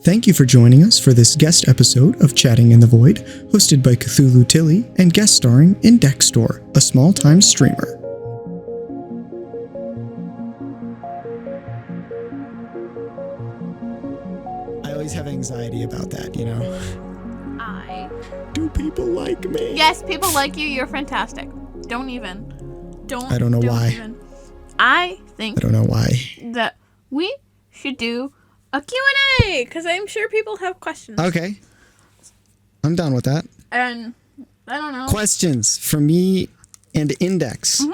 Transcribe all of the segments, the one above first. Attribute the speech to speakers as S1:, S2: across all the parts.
S1: Thank you for joining us for this guest episode of Chatting in the Void, hosted by Cthulhu Tilly and guest starring Indextore, a small-time streamer. I always have anxiety about that, you know? Do people like me?
S2: Yes, people like you. You're fantastic. I don't know
S1: why.
S2: I think
S1: I don't know why.
S2: that we should do a Q&A, because I'm sure people have questions.
S1: Okay. I'm down with that.
S2: And, I don't know.
S1: Questions for me and Index.
S2: Mm-hmm.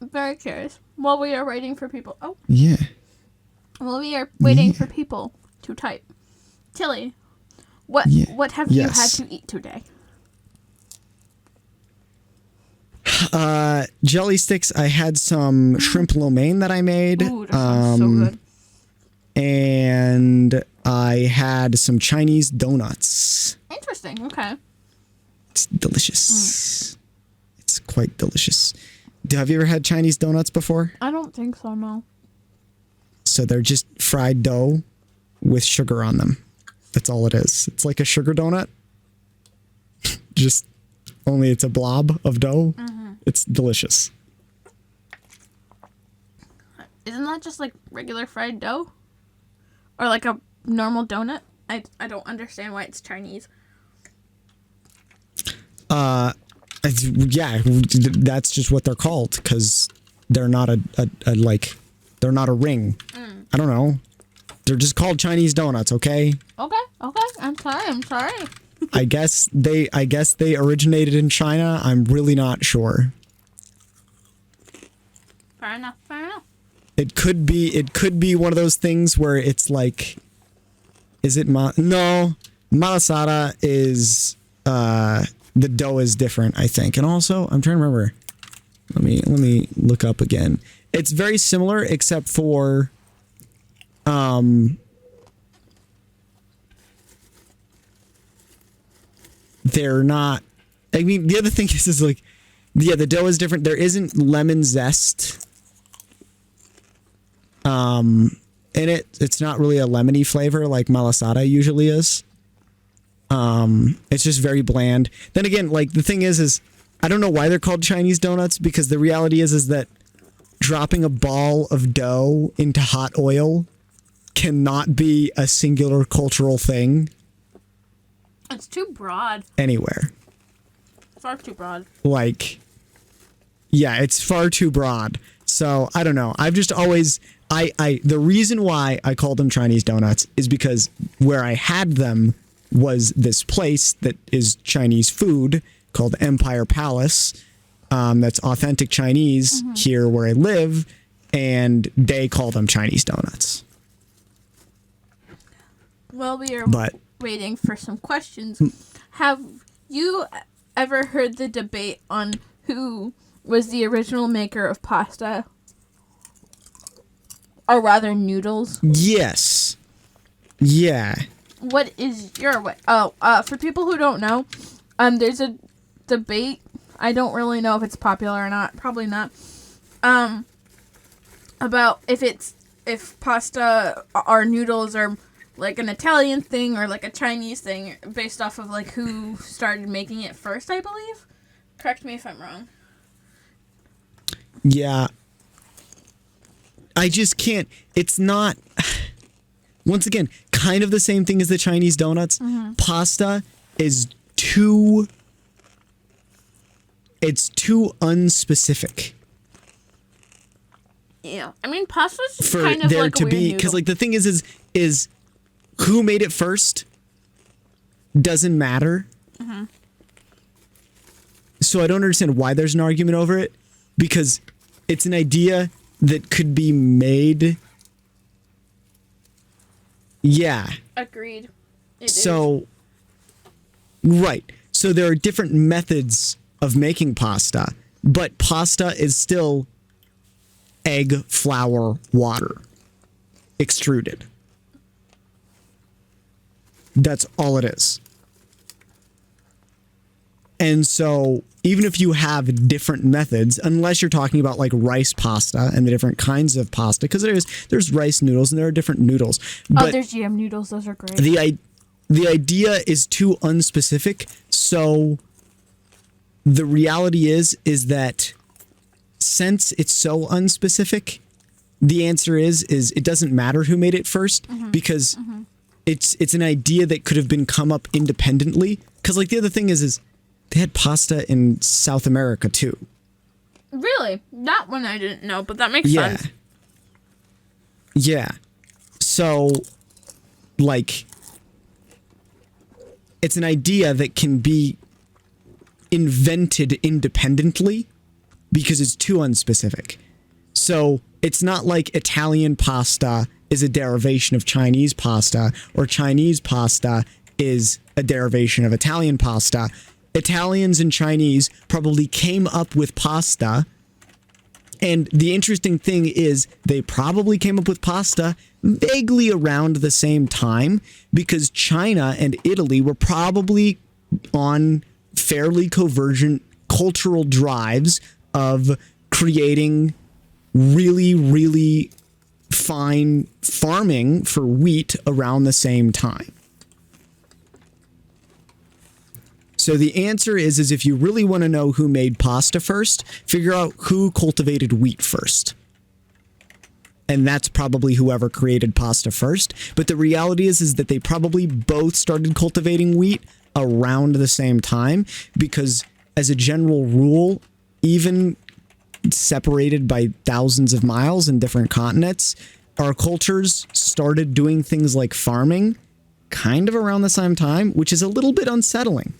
S2: Very curious. While we are waiting for people... Oh.
S1: Yeah.
S2: While we are waiting for people to type. Tilly, what have you had to eat today?
S1: Jelly sticks. I had some shrimp lo mein that I made.
S2: Ooh, that sounds so good.
S1: And I had some Chinese donuts.
S2: Interesting. Okay.
S1: It's delicious. It's quite delicious. Have you ever had Chinese donuts before?
S2: I don't think so, no.
S1: So they're just fried dough with sugar on them. That's all it is. It's like a sugar donut. Just only it's a blob of dough. Mm-hmm. It's delicious.
S2: Isn't that just like regular fried dough? Or like a normal donut? I don't understand why it's Chinese.
S1: Yeah, that's just what they're called because they're not they're not a ring. I don't know. They're just called Chinese donuts, okay?
S2: Okay. I'm sorry.
S1: I guess they originated in China. I'm really not sure.
S2: Fair enough.
S1: It could be one of those things where it's like, is it no, malasada is the dough is different, I think. And also, I'm trying to remember. Let me look up again. It's very similar except for they're not. I mean, the other thing is like, yeah, the dough is different. There isn't lemon zest in it. It's not really a lemony flavor like malasada usually is. It's just very bland. Then again, like the thing is I don't know why they're called Chinese donuts because the reality is that dropping a ball of dough into hot oil cannot be a singular cultural thing.
S2: It's too broad.
S1: Anywhere.
S2: Far too broad.
S1: Like, yeah, it's far too broad. So, I don't know. I've just always... the reason why I called them Chinese donuts is because where I had them was this place that is Chinese food called Empire Palace. That's authentic Chinese here where I live, and they call them Chinese donuts.
S2: Well, we are waiting for some questions. Have you ever heard the debate on who was the original maker of pasta? Or rather, noodles?
S1: Yes. Yeah.
S2: What is your way? For people who don't know, there's a debate. I don't really know if it's popular or not. Probably not. About if pasta or noodles are like an Italian thing or like a Chinese thing based off of like who started making it first, I believe. Correct me if I'm wrong.
S1: Yeah. I just can't. It's not. Once again, kind of the same thing as the Chinese donuts. Pasta is too. It's too unspecific.
S2: Yeah, I mean, pasta's just
S1: for
S2: kind of
S1: there
S2: like
S1: to
S2: a weird
S1: be,
S2: noodle.
S1: because like the thing is who made it first doesn't matter. So I don't understand why there's an argument over it, because it's an idea that could be made. Yeah.
S2: Agreed.
S1: So, right. So there are different methods of making pasta, but pasta is still egg, flour, water, extruded. That's all it is. And so even if you have different methods, unless you're talking about like rice pasta and the different kinds of pasta, because there's rice noodles and there are different noodles. But
S2: there's yam noodles. Those are great.
S1: The idea is too unspecific. So the reality is that since it's so unspecific, the answer is it doesn't matter who made it first because it's an idea that could have been come up independently. Because like the other thing is they had pasta in South America too.
S2: Really? That one I didn't know, but that makes sense.
S1: Yeah. So, like, it's an idea that can be invented independently because it's too unspecific. So, it's not like Italian pasta is a derivation of Chinese pasta or Chinese pasta is a derivation of Italian pasta. Italians and Chinese probably came up with pasta. And the interesting thing is they probably came up with pasta vaguely around the same time because China and Italy were probably on fairly convergent cultural drives of creating really, really fine farming for wheat around the same time. So the answer is if you really want to know who made pasta first, figure out who cultivated wheat first. And that's probably whoever created pasta first. But the reality is that they probably both started cultivating wheat around the same time because as a general rule, even separated by thousands of miles in different continents, our cultures started doing things like farming kind of around the same time, which is a little bit unsettling.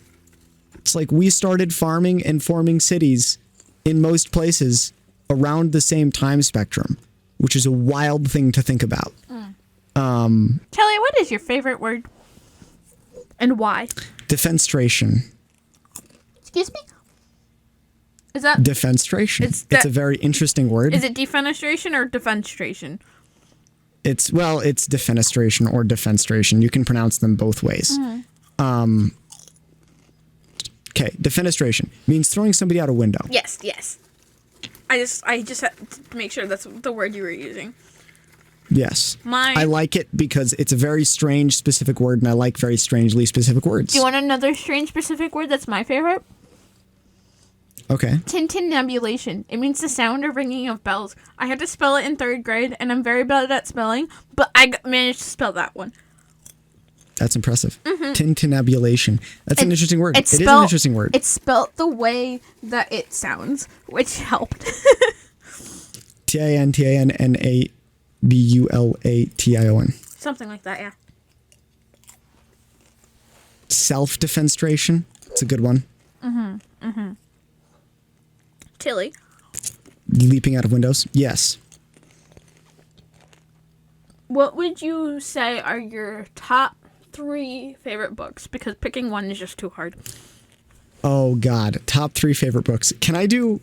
S1: It's like we started farming and forming cities in most places around the same time spectrum, which is a wild thing to think about.
S2: Kelly, what is your favorite word? And why?
S1: Defenstration.
S2: Excuse me? Is that...
S1: Defenstration. It's a very interesting word.
S2: Is it defenestration or defenstration?
S1: It's defenestration or defenstration. You can pronounce them both ways. Okay, defenestration means throwing somebody out a window.
S2: Yes. I just had to make sure that's the word you were using.
S1: Yes. I like it because it's a very strange, specific word, and I like very strangely specific words.
S2: Do you want another strange, specific word that's my favorite?
S1: Okay.
S2: Tintinnabulation. It means the sound or ringing of bells. I had to spell it in 3rd grade, and I'm very bad at spelling, but I managed to spell that one.
S1: That's impressive. Tintinnabulation. That's an interesting word. It is an interesting word.
S2: It's spelled the way that it sounds, which helped.
S1: Tintinnabulation.
S2: Something like that, yeah.
S1: Self-defenstration. It's a good one.
S2: Tilly.
S1: Leaping out of windows. Yes.
S2: What would you say are your top 3 favorite books? Because picking one is just too hard.
S1: Oh, God. Top 3 favorite books. Can I do...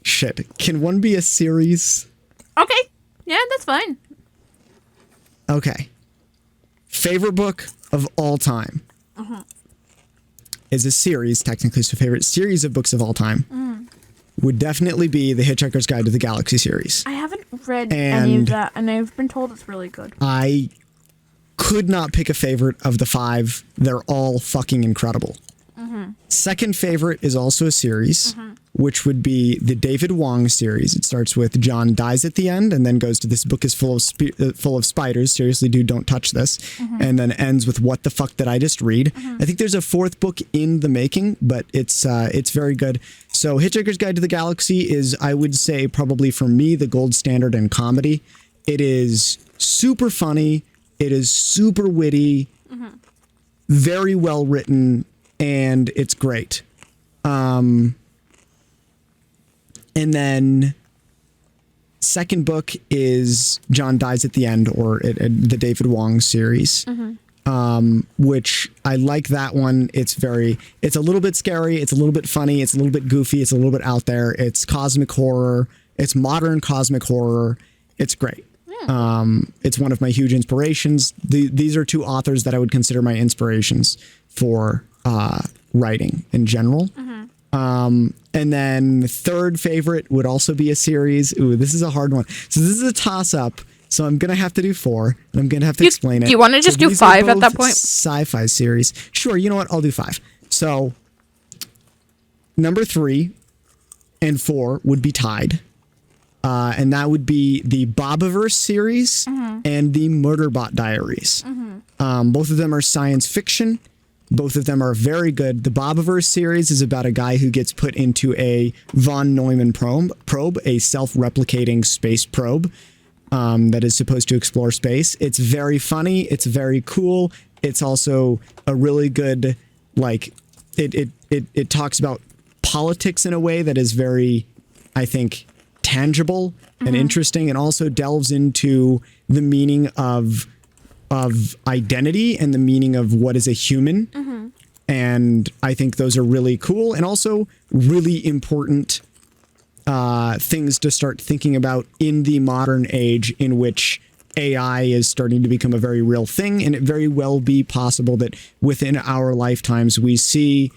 S1: Shit. Can one be a series?
S2: Okay. Yeah, that's fine.
S1: Okay. Favorite book of all time. Is a series, technically, so favorite series of books of all time would definitely be The Hitchhiker's Guide to the Galaxy series.
S2: I haven't read any of that, and I've been told it's really good.
S1: I could not pick a favorite of the 5. They're all fucking incredible. Second favorite is also a series, which would be the David Wong series. It starts with John dies at the end and then goes to this book is full of spiders. Seriously, dude, don't touch this. And then ends with what the fuck did I just read? I think there's a 4th book in the making, but it's very good. So Hitchhiker's Guide to the Galaxy is, I would say, probably for me, the gold standard in comedy. It is super funny. It is super witty, very well written, and it's great. And then second book is John Dies at the End, or the David Wong series, which I like that one. It's a little bit scary. It's a little bit funny. It's a little bit goofy. It's a little bit out there. It's cosmic horror. It's modern cosmic horror. It's great. It's one of my huge inspirations. These are 2 authors that I would consider my inspirations for writing in general. And then third favorite would also be a series. Ooh, this is a hard one. So this is a toss-up. So I'm going to have to do 4, and I'm going to have to explain it.
S2: Do you want to just do 5 at that point?
S1: Sci-fi series. Sure, you know what? I'll do 5. So number 3 and 4 would be tied. And that would be the Bobiverse series and the Murderbot Diaries. Both of them are science fiction. Both of them are very good. The Bobiverse series is about a guy who gets put into a von Neumann probe, a self-replicating space probe that is supposed to explore space. It's very funny. It's very cool. It's also a really good, like, it talks about politics in a way that is very, I think, tangible and interesting, and also delves into the meaning of identity and the meaning of what is a human. And I think those are really cool and also really important things to start thinking about in the modern age, in which AI is starting to become a very real thing. And it very well be possible that within our lifetimes we see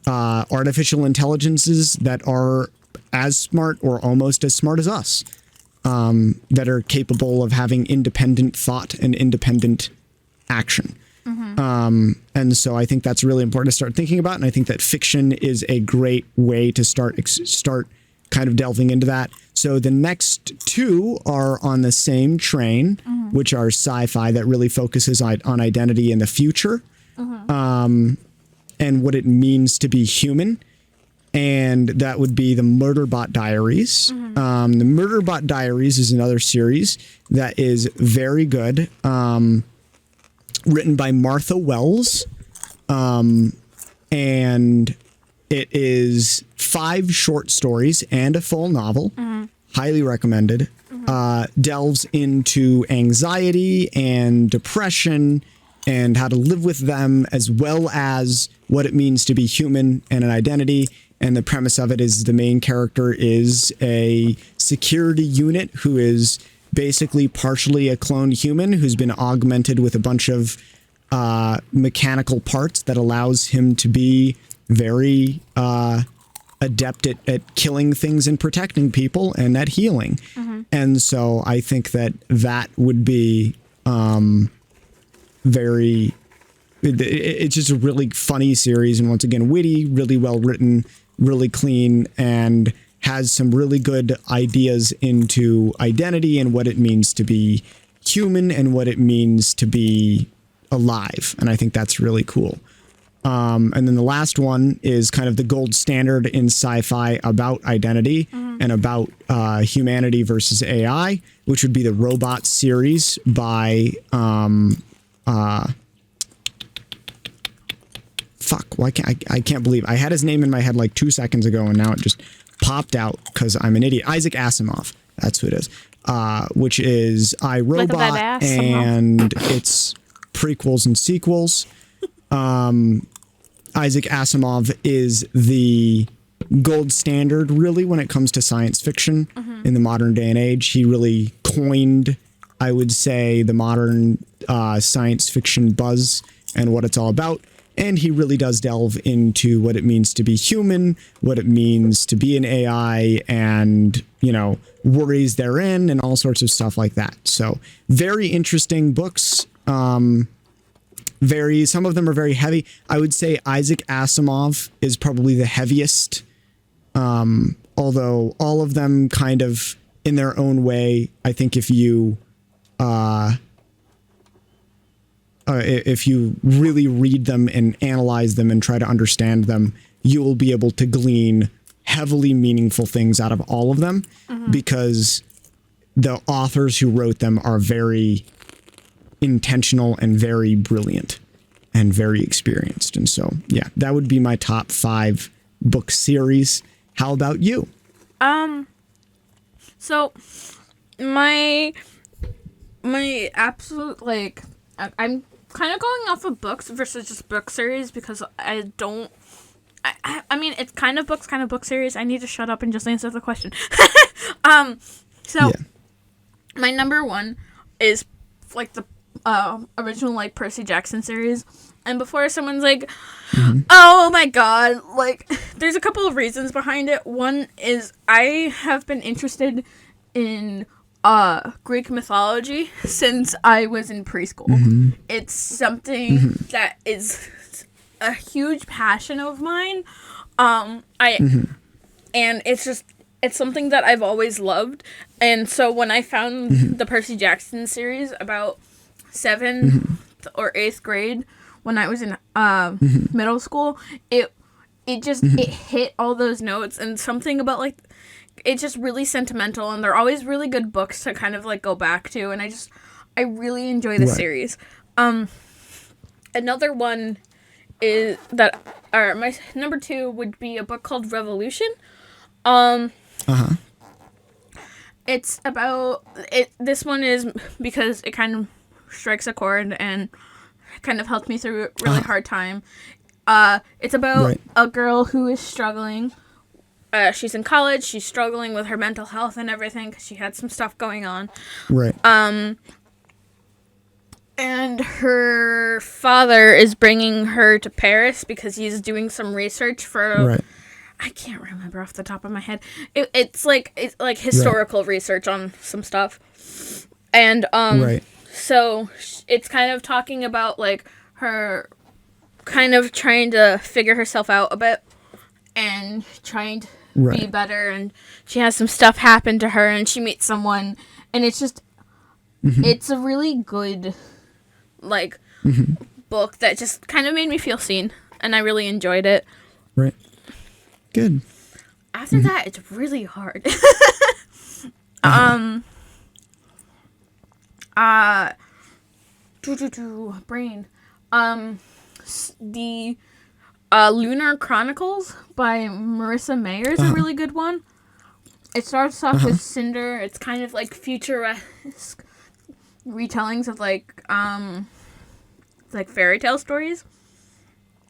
S1: artificial intelligences that are as smart or almost as smart as us, that are capable of having independent thought and independent action. And so I think that's really important to start thinking about. And I think that fiction is a great way to start kind of delving into that. So the next 2 are on the same train, which are sci-fi that really focuses on identity in the future, and what it means to be human. And that would be the Murderbot Diaries. The Murderbot Diaries is another series that is very good, written by Martha Wells. And it is 5 short stories and a full novel. Highly recommended. Delves into anxiety and depression and how to live with them, as well as what it means to be human and an identity. And the premise of it is the main character is a security unit who is basically partially a cloned human who's been augmented with a bunch of mechanical parts that allows him to be very adept at killing things and protecting people and at healing. And so I think that would be very... It's just a really funny series, and once again, witty, really well written, really clean, and has some really good ideas into identity and what it means to be human and what it means to be alive. And I think that's really cool. And then the last one is kind of the gold standard in sci-fi about identity and about humanity versus AI, which would be the Robot series by... I can't believe I had his name in my head like 2 seconds ago, and now it just popped out because I'm an idiot. Isaac Asimov. That's who it is. Which is iRobot and its prequels and sequels. Isaac Asimov is the gold standard, really, when it comes to science fiction in the modern day and age. He really coined, I would say, the modern science fiction buzz and what it's all about. And he really does delve into what it means to be human, what it means to be an AI, and, you know, worries therein, and all sorts of stuff like that. So very interesting books. Some of them are very heavy. I would say Isaac Asimov is probably the heaviest, although all of them kind of in their own way. I think if you really read them and analyze them and try to understand them, you will be able to glean heavily meaningful things out of all of them, because the authors who wrote them are very intentional and very brilliant and very experienced. And so, yeah, that would be my top 5 book series. How about you?
S2: So my absolute, like, I'm kind of going off of books versus just book series, because I mean, it's kind of books, kind of book series. I need to shut up and just answer the question. My number 1 is like the original, like, Percy Jackson series. And before someone's like, oh my god, like, there's a couple of reasons behind it. One is I have been interested in Greek mythology since I was in preschool. It's something that is a huge passion of mine. And it's something that I've always loved. And so when I found the Percy Jackson series about 7th or 8th grade, when I was in middle school, it hit all those notes, and something about, like, it's just really sentimental, and they're always really good books to kind of, like, go back to, and I really enjoy the series. Another one is that, or my number 2 would be a book called Revolution. It's about it. This one is because it kind of strikes a chord and kind of helped me through a really hard time. It's about a girl who is struggling. She's in college. She's struggling with her mental health and everything because she had some stuff going on.
S1: Right.
S2: And her father is bringing her to Paris because he's doing some research for. I can't remember off the top of my head. It's like historical research on some stuff, and so it's kind of talking about, like, her kind of trying to figure herself out a bit and trying to be better, and she has some stuff happen to her, and she meets someone, and it's just it's a really good, like, book that just kind of made me feel seen, and I really enjoyed it.
S1: Right. Good.
S2: After that, it's really hard. Brain. The Lunar Chronicles by Marissa Mayer is a really good one. It starts off with Cinder. It's kind of like futuresque retellings of, like fairy tale stories.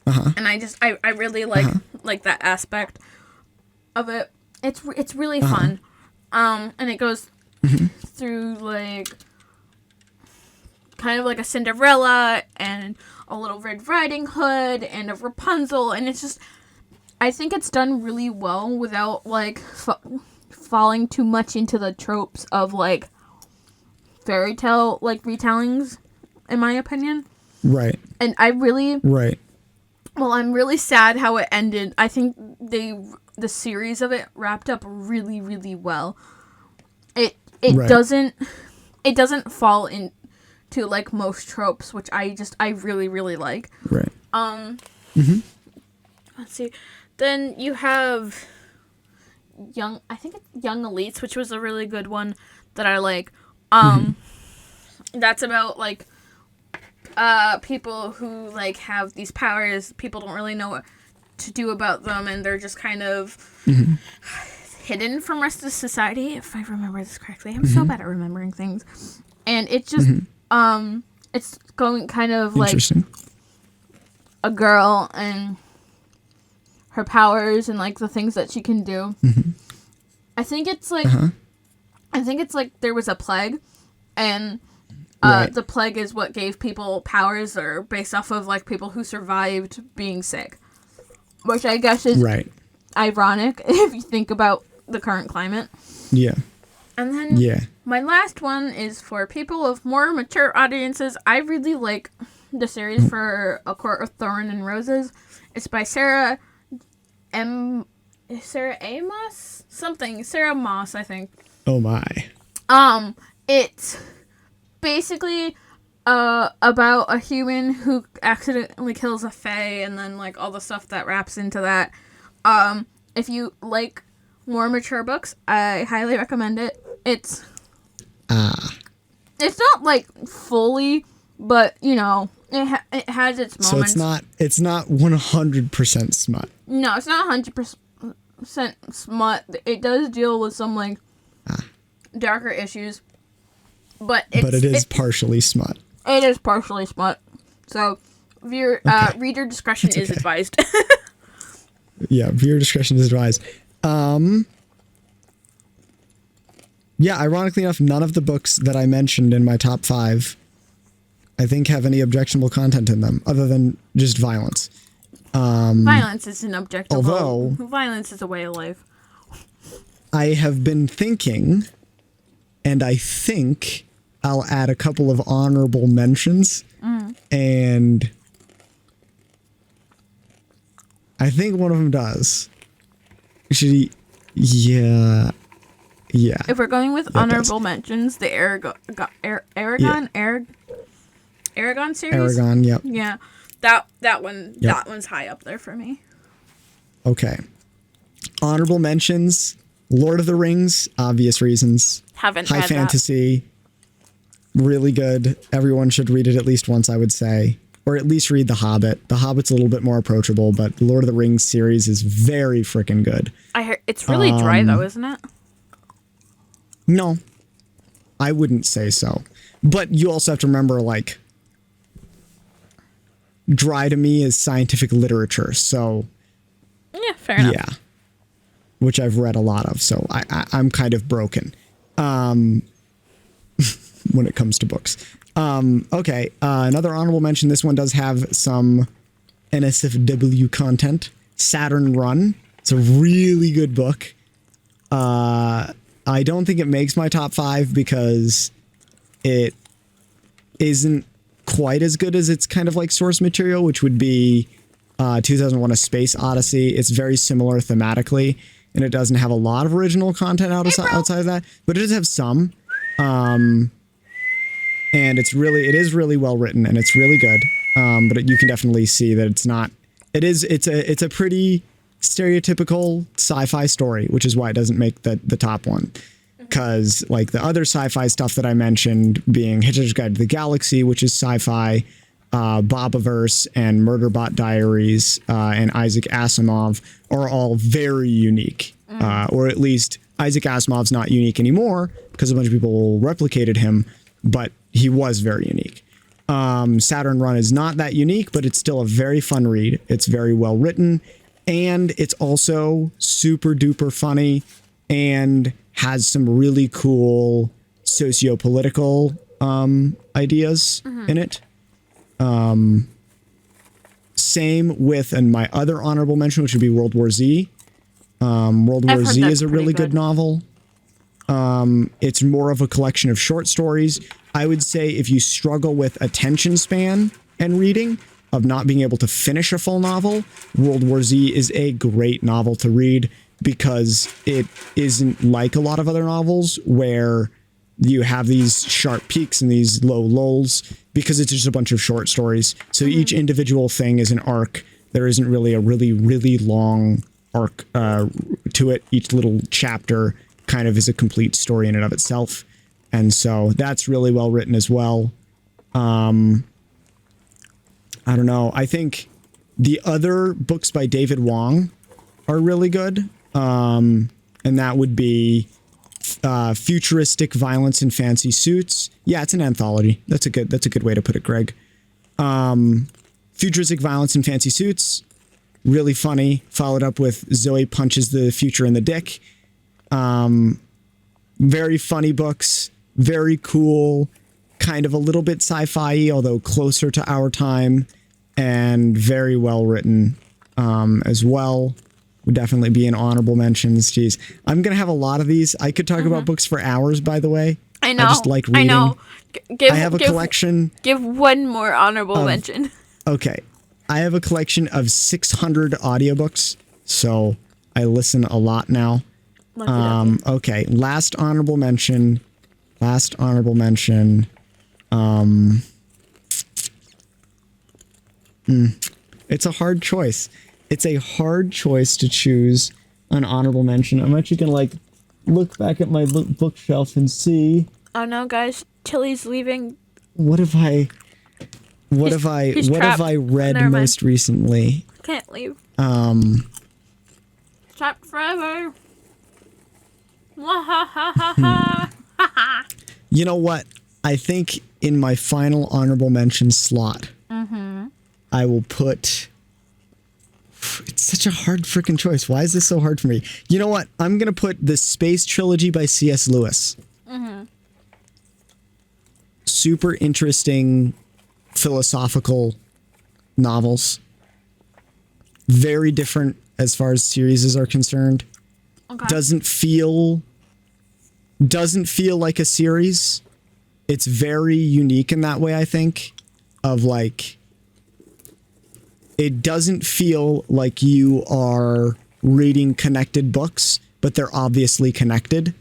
S2: And I really like that aspect of it. It's really fun. And it goes through, like, kind of like a Cinderella and a Little Red Riding Hood and a Rapunzel, and it's just, I think it's done really well without, like, falling too much into the tropes of, like, fairy tale, like, retellings, in my opinion. Right. And I really... Right. Well, I'm really sad how it ended. I think the series of it wrapped up really, really well. It doesn't fall into, like, most tropes, which I really, really like. Right. Let's see. Then you have Young Elites, which was a really good one that I like. That's about, like, people who, like, have these powers. People don't really know what to do about them, and they're just kind of hidden from the rest of society, if I remember this correctly. I'm so bad at remembering things. And it just, it's going kind of like a girl and her powers and, like, the things that she can do. I think it's like, there was a plague, and the plague is what gave people powers, or based off of, like, people who survived being sick. Which I guess is ironic if you think about the current climate. Yeah. And then my last one is for people of more mature audiences. I really like the series for A Court of Thorn and Roses. It's by Sarah Moss, I think. Oh my. It's basically about a human who accidentally kills a fae, and then, like, all the stuff that wraps into that. If you like more mature books, I highly recommend it. It's not, like, fully, but, you know, it has its moments. So it's not 100% smut. No, it's not 100% smut. It does deal with some, like, darker issues, but it is partially smut. It is partially smut. So, reader discretion is advised. Yeah, viewer discretion is advised. Yeah, ironically enough, none of the books that I mentioned in my top 5,
S1: I think, have any objectionable content in them other than just violence.
S2: Violence is an objective.
S1: Although
S2: violence is a way of life.
S1: I have been thinking, and I think I'll add a couple of honorable mentions, and I think one of them does. Actually, yeah.
S2: If we're going with honorable mentions, the Aragon series.
S1: Aragon, yep.
S2: Yeah, that one.
S1: Yep.
S2: That one's high up there for me.
S1: Okay. Honorable mentions: Lord of the Rings, obvious reasons.
S2: Haven't
S1: High
S2: read
S1: fantasy, really good. Everyone should read it at least once, I would say. Or at least read The Hobbit. The Hobbit's a little bit more approachable, but the Lord of the Rings series is very freaking good.
S2: I heard it's really dry though, isn't it?
S1: No, I wouldn't say so. But you also have to remember, like, dry to me is scientific literature, so...
S2: Yeah, fair enough.
S1: Yeah. Which I've read a lot of, so I'm kind of broken when it comes to books. Okay, another honorable mention. This one does have some NSFW content. Saturn Run. It's a really good book. I don't think it makes my top 5 because it isn't quite as good as its kind of like source material, which would be 2001: A Space Odyssey. It's very similar thematically, and it doesn't have a lot of original content outside of that, but it does have some. And it is really well written, and it's really good. But you can definitely see that it's a pretty stereotypical sci-fi story, which is why it doesn't make the top one. Because like the other sci-fi stuff that I mentioned, being Hitchhiker's Guide to the Galaxy, which is sci-fi, Bobaverse and Murderbot Diaries, and Isaac Asimov are all very unique. Or at least Isaac Asimov's not unique anymore because a bunch of people replicated him, but he was very unique. Saturn Run is not that unique, but it's still a very fun read. It's very well written, and it's also super duper funny and has some really cool socio-political ideas in it. Same with, and my other honorable mention, which would be World War Z. World War Z is a really good novel. It's more of a collection of short stories. I would say if you struggle with attention span and reading, of not being able to finish a full novel, World War Z is a great novel to read because it isn't like a lot of other novels where you have these sharp peaks and these low lulls, because it's just a bunch of short stories. So each individual thing is an arc. There isn't really a really long arc to it. Each little chapter kind of is a complete story in and of itself. And so that's really well written as well. I don't know. I think the other books by David Wong are really good. And that would be Futuristic Violence in Fancy Suits. Yeah, it's an anthology. That's a good way to put it, Greg. Futuristic Violence in Fancy Suits, really funny. Followed up with Zoe Punches the Future in the Dick. Very funny books, very cool, kind of a little bit sci-fi, although closer to our time, and very well written as well. Would definitely be in honorable mentions. Jeez, I'm gonna have a lot of these. I could talk about books for hours, by the way.
S2: I know.
S1: I just like reading.
S2: I know.
S1: I have a collection.
S2: Give one more honorable mention.
S1: Okay. I have a collection of 600 audiobooks, so I listen a lot now. Okay, last honorable mention. It's a hard choice. It's a hard choice to choose an honorable mention. I'm actually gonna like look back at my bookshelf and see.
S2: Oh no, guys! Tilly's leaving.
S1: What have I read most recently?
S2: Can't leave. Trapped forever.
S1: You know what? I think in my final honorable mention slot, I will put... It's such a hard freaking choice. Why is this so hard for me? You know what? I'm going to put the Space Trilogy by C.S. Lewis. Super interesting philosophical novels. Very different as far as series are concerned.
S2: Okay.
S1: Doesn't feel like a series. It's very unique in that way, I think, of like, it doesn't feel like you are reading connected books, but they're obviously connected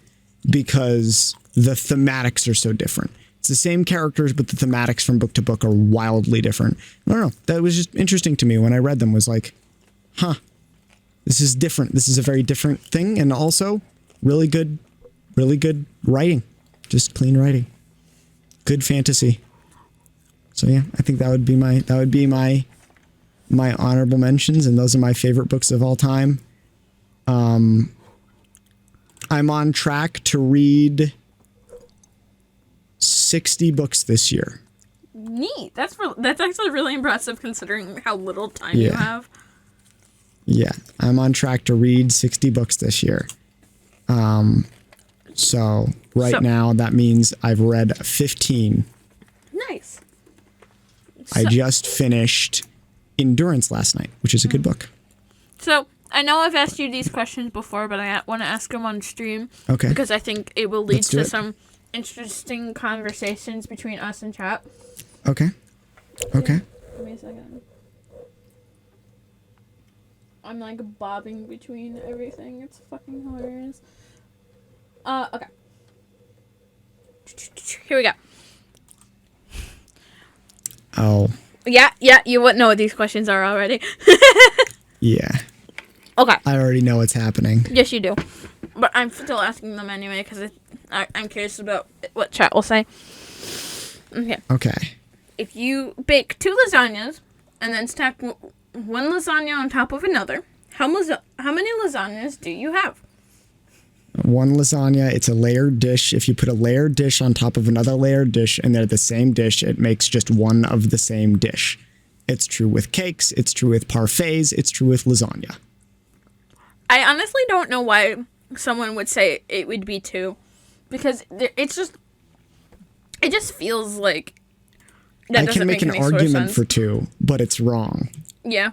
S1: because the thematics are so different. It's the same characters, but the thematics from book to book are wildly different. I don't know. That was just interesting to me when I read them, was like, huh, this is different. This is a very different thing. And also really good writing, just clean writing, good fantasy. So yeah, I think that would be my honorable mentions. And those are my favorite books of all time. I'm on track to read 60 books this year.
S2: Neat. That's actually really impressive considering how little time you have.
S1: Yeah, I'm on track to read 60 books this year. So now that means I've read 15.
S2: Nice.
S1: I just finished Endurance last night, which is a good book.
S2: So I know I've asked you these questions before, but I want to ask them on stream.
S1: Okay.
S2: Because I think it will lead to some interesting conversations between us and chat.
S1: Okay. Okay.
S2: Give me a second. I'm like bobbing between everything. It's fucking hilarious. Okay. Here we go.
S1: Oh.
S2: Yeah, you wouldn't know what these questions are already.
S1: Yeah.
S2: Okay.
S1: I already know what's happening.
S2: Yes, you do. But I'm still asking them anyway because I'm curious about what chat will say. Okay.
S1: Okay.
S2: If you bake 2 lasagnas and then stack one lasagna on top of another, how many lasagnas do you have?
S1: One lasagna, it's a layered dish. If you put a layered dish on top of another layered dish and they're the same dish, it makes just one of the same dish. It's true with cakes. It's true with parfaits. It's true with lasagna.
S2: I honestly don't know why someone would say it would be 2. Because it just feels like that
S1: I can make an argument
S2: sense.
S1: for 2, but it's wrong.
S2: Yeah.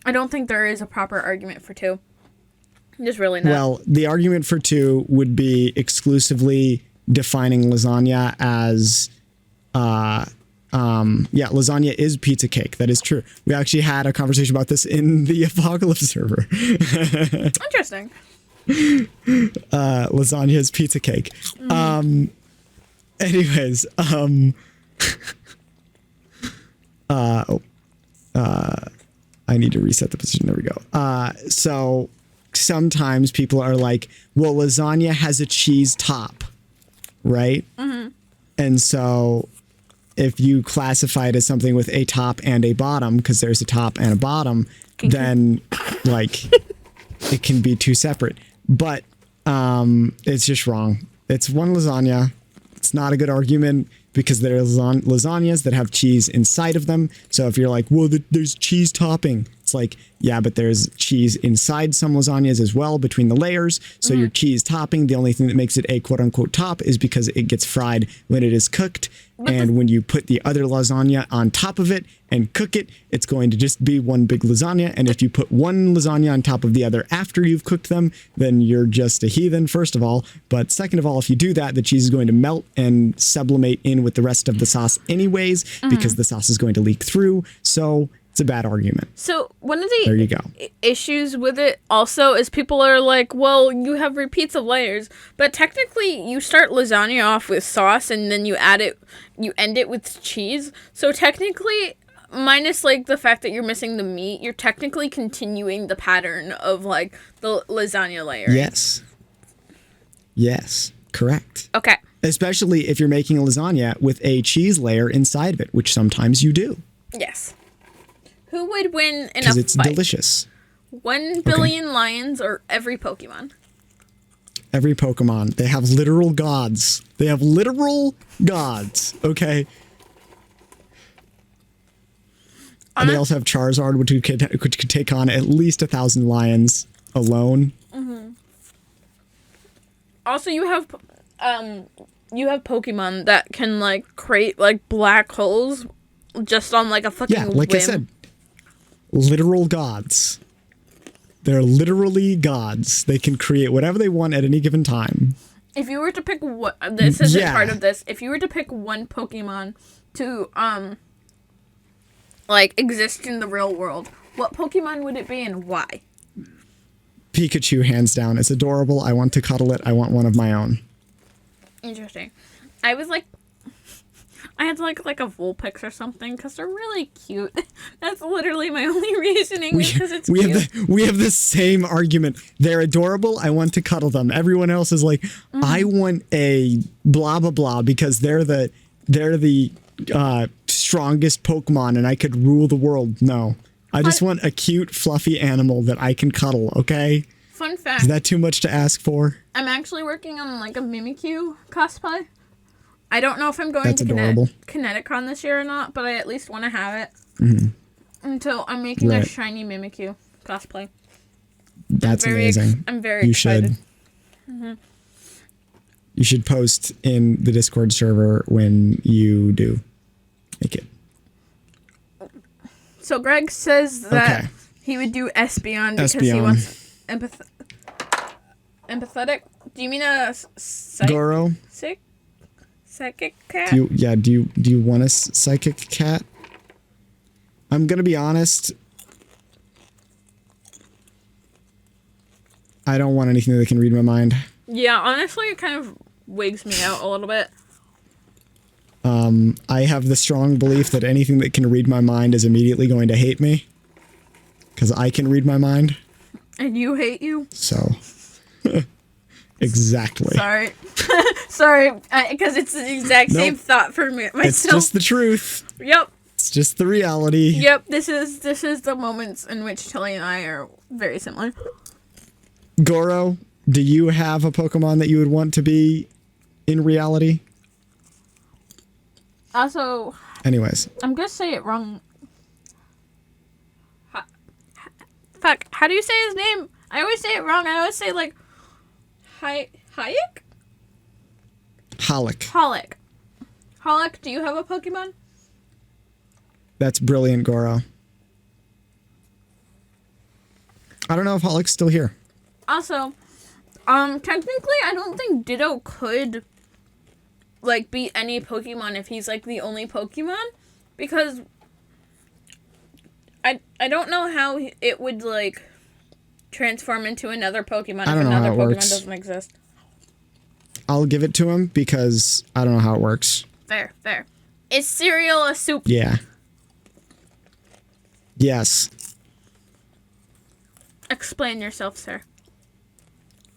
S2: I don't think there is a proper argument for 2. Just really not.
S1: Well, the argument for 2 would be exclusively defining lasagna as, lasagna is pizza cake. That is true. We actually had a conversation about this in the Apocalypse server.
S2: Interesting.
S1: Lasagna is pizza cake. Anyways, I need to reset the position. There we go. So sometimes people are like, well, lasagna has a cheese top, right? Mm-hmm. And so if you classify it as something with a top and a bottom, because there's a top and a bottom, then like it can be 2 separate. But it's just wrong. It's one lasagna. It's not a good argument because there are lasagnas that have cheese inside of them. So if you're like, well, there's cheese topping. It's like, yeah, but there's cheese inside some lasagnas as well between the layers. So your cheese topping, the only thing that makes it a quote unquote top is because it gets fried when it is cooked. And when you put the other lasagna on top of it and cook it, it's going to just be one big lasagna. And if you put one lasagna on top of the other after you've cooked them, then you're just a heathen, first of all. But second of all, if you do that, the cheese is going to melt and sublimate in with the rest of the sauce anyways, because the sauce is going to leak through. So it's a bad argument.
S2: So one of the
S1: there you go.
S2: issues with it also is people are like, well, you have repeats of layers, but technically you start lasagna off with sauce and then you end it with cheese. So technically, minus like the fact that you're missing the meat, you're technically continuing the pattern of like the lasagna layer.
S1: Yes, correct.
S2: Okay.
S1: Especially if you're making a lasagna with a cheese layer inside of it, which sometimes you do.
S2: Yes. Who would win in a fight?
S1: Because it's delicious.
S2: 1 billion lions or every Pokemon?
S1: Every Pokemon. They have literal gods. Okay? And they also have Charizard, which could take on at least 1,000 lions alone.
S2: Mm-hmm. Also, you have Pokemon that can like create like black holes Just on like a fucking
S1: Yeah, like
S2: whim.
S1: I said, literal gods. They're literally gods. They can create whatever they want at any given time.
S2: If you were to pick this isn't
S1: Yeah.
S2: part of this. If you were to pick one Pokemon to like exist in the real world, what Pokemon would it be and why?
S1: Pikachu, hands down. It's adorable. I want to cuddle it. I want one of my own.
S2: Interesting. I was like, I had like a Vulpix or something because they're really cute. That's literally my only reasoning because it's cute.
S1: We have the same argument. They're adorable. I want to cuddle them. Everyone else is like, I want a blah blah blah because they're the strongest Pokemon and I could rule the world. No, I just want a cute fluffy animal that I can cuddle. Okay.
S2: Fun fact.
S1: Is that too much to ask for?
S2: I'm actually working on like a Mimikyu cosplay. I don't know if I'm going
S1: That's
S2: to
S1: adorable.
S2: Kineticon this year or not, but I at least want to have it. Until I'm making a
S1: Right.
S2: shiny Mimikyu cosplay.
S1: That's amazing.
S2: I'm very
S1: You
S2: excited.
S1: should. You should post in the Discord server when you do make it.
S2: So Greg says that
S1: Okay.
S2: he would do Espeon because he
S1: Espeon.
S2: wants empathetic. Do you mean a
S1: Goro,
S2: psychic cat?
S1: do you want a psychic cat? I'm gonna be honest. I don't want anything that can read my mind.
S2: Yeah, honestly, it kind of wigs me out a little bit.
S1: I have the strong belief that anything that can read my mind is immediately going to hate me. Because I can read my mind.
S2: And you hate you?
S1: So. Exactly.
S2: Sorry. Sorry, because it's the exact same thought for me myself.
S1: It's just the truth.
S2: Yep.
S1: It's just the reality.
S2: Yep, this is the moments in which Tilly and I are very similar.
S1: Goro, do you have a Pokemon that you would want to be in reality?
S2: Also,
S1: Anyways.
S2: I'm gonna say it wrong. Fuck, how do you say his name? I always say it wrong. I always say like Hallik?
S1: Hallik.
S2: Hallik, do you have a Pokemon?
S1: That's brilliant, Goro. I don't know if Hallik's still here.
S2: Also, technically I don't think Ditto could like be any Pokemon if he's like the only Pokemon, because I don't know how it would like transform into another Pokemon if another Pokemon doesn't exist.
S1: I'll give it to him because I don't know how it works.
S2: Fair. Is cereal a soup?
S1: Yeah. Yes.
S2: Explain yourself, sir.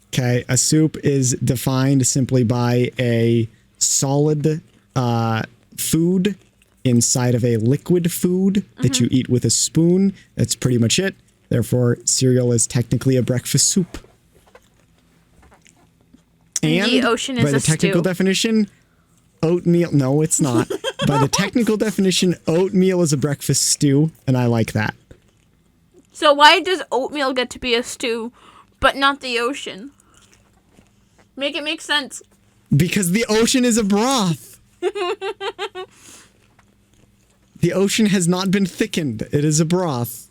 S1: Okay, a soup is defined simply by a solid food inside of a liquid food that you eat with a spoon. That's pretty much it. Therefore, cereal is technically a breakfast soup. And
S2: the ocean is
S1: by the
S2: a
S1: technical
S2: stew.
S1: definition, oatmeal. No, it's not. By the technical definition, oatmeal is a breakfast stew, and I like that.
S2: So why does oatmeal get to be a stew, but not the ocean? Make it make sense.
S1: Because the ocean is a broth. The ocean has not been thickened. It is a broth.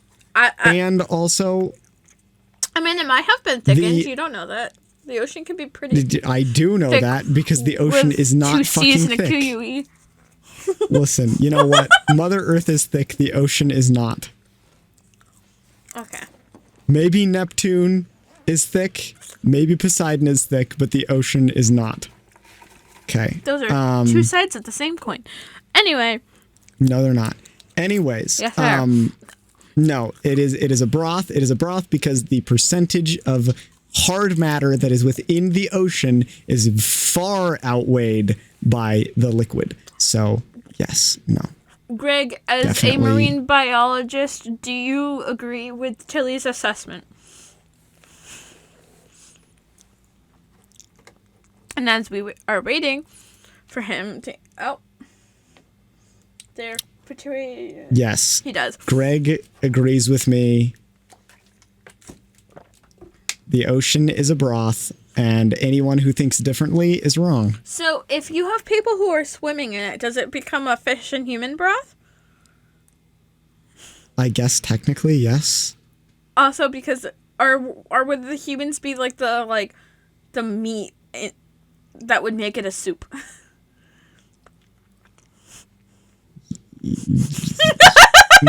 S1: And also...
S2: I mean, it might have been thickened. You don't know that. The ocean can be pretty
S1: I do know that because the ocean is not fucking thick.
S2: QUE.
S1: Listen, you know what? Mother Earth is thick. The ocean is not.
S2: Okay.
S1: Maybe Neptune is thick. Maybe Poseidon is thick, but the ocean is not. Okay.
S2: Those are two sides of the same coin. Anyway.
S1: No, they're not. Anyways.
S2: Yes, they are.
S1: No, it is a broth. It is a broth because the percentage of hard matter that is within the ocean is far outweighed by the liquid. So, yes, no.
S2: Greg, as
S1: Definitely.
S2: a marine biologist, do you agree with Tilly's assessment? And as we are waiting for him to... Oh. There.
S1: Yes.
S2: He does.
S1: Greg agrees with me. The ocean is a broth, and anyone who thinks differently is wrong.
S2: So, if you have people who are swimming in it, does it become a fish and human broth?
S1: I guess technically, yes.
S2: Also, because or would the humans be like the meat that would make it a soup?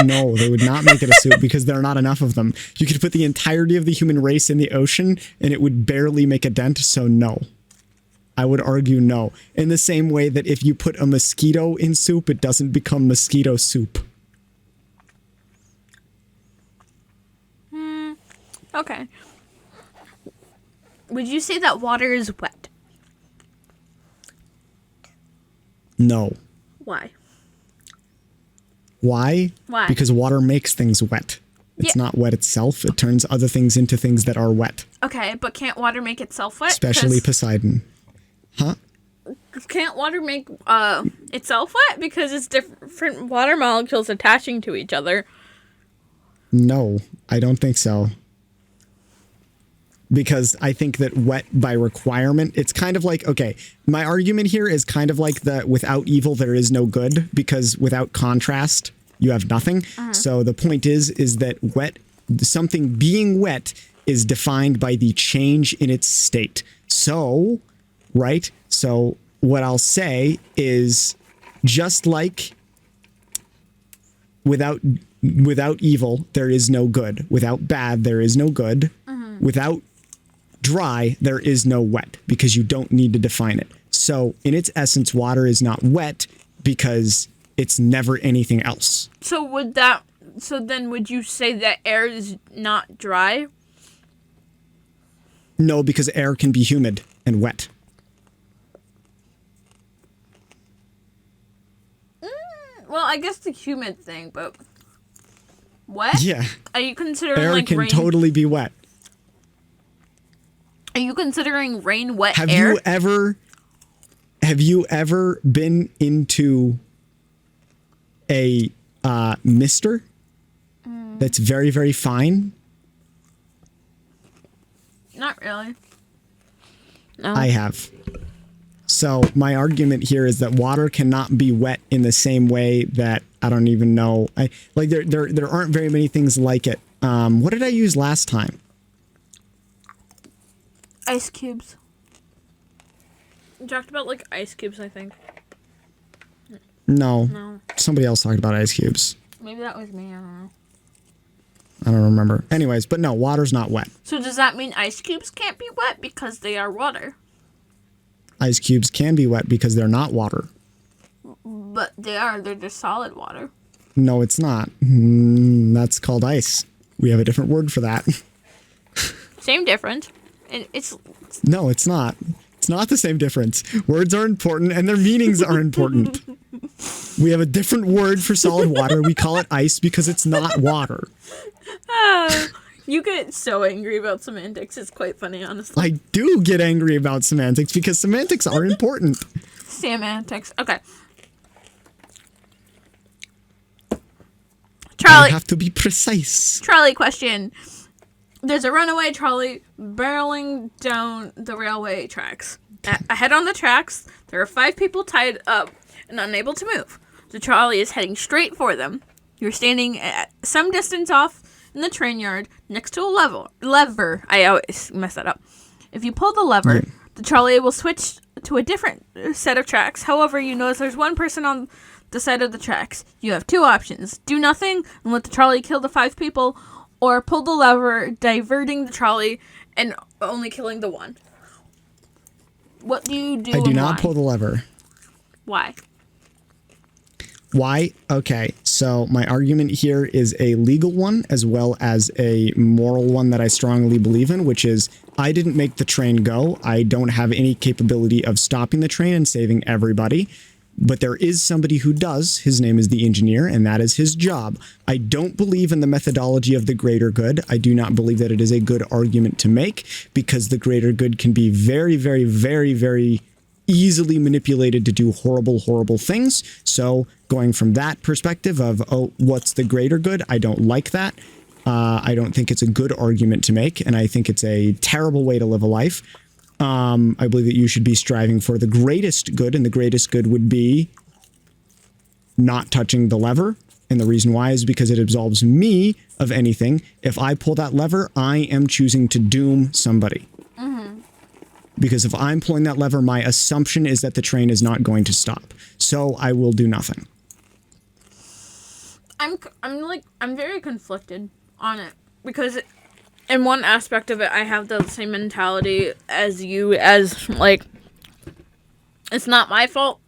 S1: No, they would not make it a soup because there are not enough of them. You could put the entirety of the human race in the ocean and it would barely make a dent, so no. I would argue no. In the same way that if you put a mosquito in soup, it doesn't become mosquito soup.
S2: Okay. Would you say that water is wet?
S1: No.
S2: Why?
S1: Why?
S2: Why?
S1: Because water makes things wet. It's not wet itself. It turns other things into things that are wet.
S2: Okay, but can't water make itself wet?
S1: Especially Poseidon. Huh?
S2: Can't water make itself wet? Because it's different water molecules attaching to each other.
S1: No, I don't think so. Because I think that wet by requirement, it's kind of like, okay, my argument here is kind of like the without evil there is no good, because without contrast you have nothing. So the point is that something being wet is defined by the change in its state. So, right? So what I'll say is just like without evil there is no good. Without bad there is no good. Without dry, there is no wet, because you don't need to define it. So in its essence, water is not wet because it's never anything else.
S2: So then would you say that air is not dry?
S1: No, because air can be humid and wet.
S2: Well, I guess the humid thing, but wet?
S1: Yeah.
S2: Are you considering
S1: Air
S2: like
S1: can
S2: rain?
S1: totally be wet.
S2: Are you considering rain wet
S1: Have
S2: air?
S1: Have you ever been into a mister that's very, very fine?
S2: Not really. No.
S1: I have. So my argument here is that water cannot be wet in the same way that I don't even know. There aren't very many things like it. What did I use last time?
S2: Ice cubes. We talked about like ice cubes, I think.
S1: No. Somebody else talked about ice cubes.
S2: Maybe that was me. I don't know.
S1: I don't remember. Anyways, but no, water's not wet.
S2: So does that mean ice cubes can't be wet because they are water?
S1: Ice cubes can be wet because they're not water.
S2: But they are. They're just solid water.
S1: No, it's not. That's called ice. We have a different word for that.
S2: Same difference. And it's
S1: No, it's not. It's not the same difference. Words are important and their meanings are important. We have a different word for solid water. We call it ice because it's not water.
S2: You get so angry about semantics. It's quite funny, honestly.
S1: I do get angry about semantics because semantics are important.
S2: Semantics. Okay. Charlie.
S1: You have to be precise.
S2: Trolley question. There's a runaway trolley barreling down the railway tracks. Ahead on the tracks, there are 5 people tied up and unable to move. The trolley is heading straight for them. You're standing at some distance off in the train yard next to a lever. I always mess that up. If you pull the lever, the trolley will switch to a different set of tracks. However, you notice there's one person on the side of the tracks. You have 2 options. Do nothing and let the trolley kill the 5 people, or pull the lever, diverting the trolley and only killing the one. What do you do?
S1: I do
S2: and
S1: not
S2: why?
S1: pull the lever.
S2: Why?
S1: Why? Okay, so my argument here is a legal one as well as a moral one that I strongly believe in, which is I didn't make the train go. I don't have any capability of stopping the train and saving everybody. But there is somebody who does. His name is the engineer, and that is his job. I don't believe in the methodology of the greater good. I do not believe that it is a good argument to make, because the greater good can be very, very, very, very easily manipulated to do horrible, horrible things. So going from that perspective of, oh, what's the greater good? I don't like that. I don't think it's a good argument to make, and I think it's a terrible way to live a life. I believe that you should be striving for the greatest good, and the greatest good would be not touching the lever And the reason why is because it absolves me of anything. If I pull that lever, I am choosing to doom somebody. Because if I'm pulling that lever, my assumption is that the train is not going to stop. So I will do nothing.
S2: I'm very conflicted on it because in one aspect of it, I have the same mentality as you, as like, it's not my fault,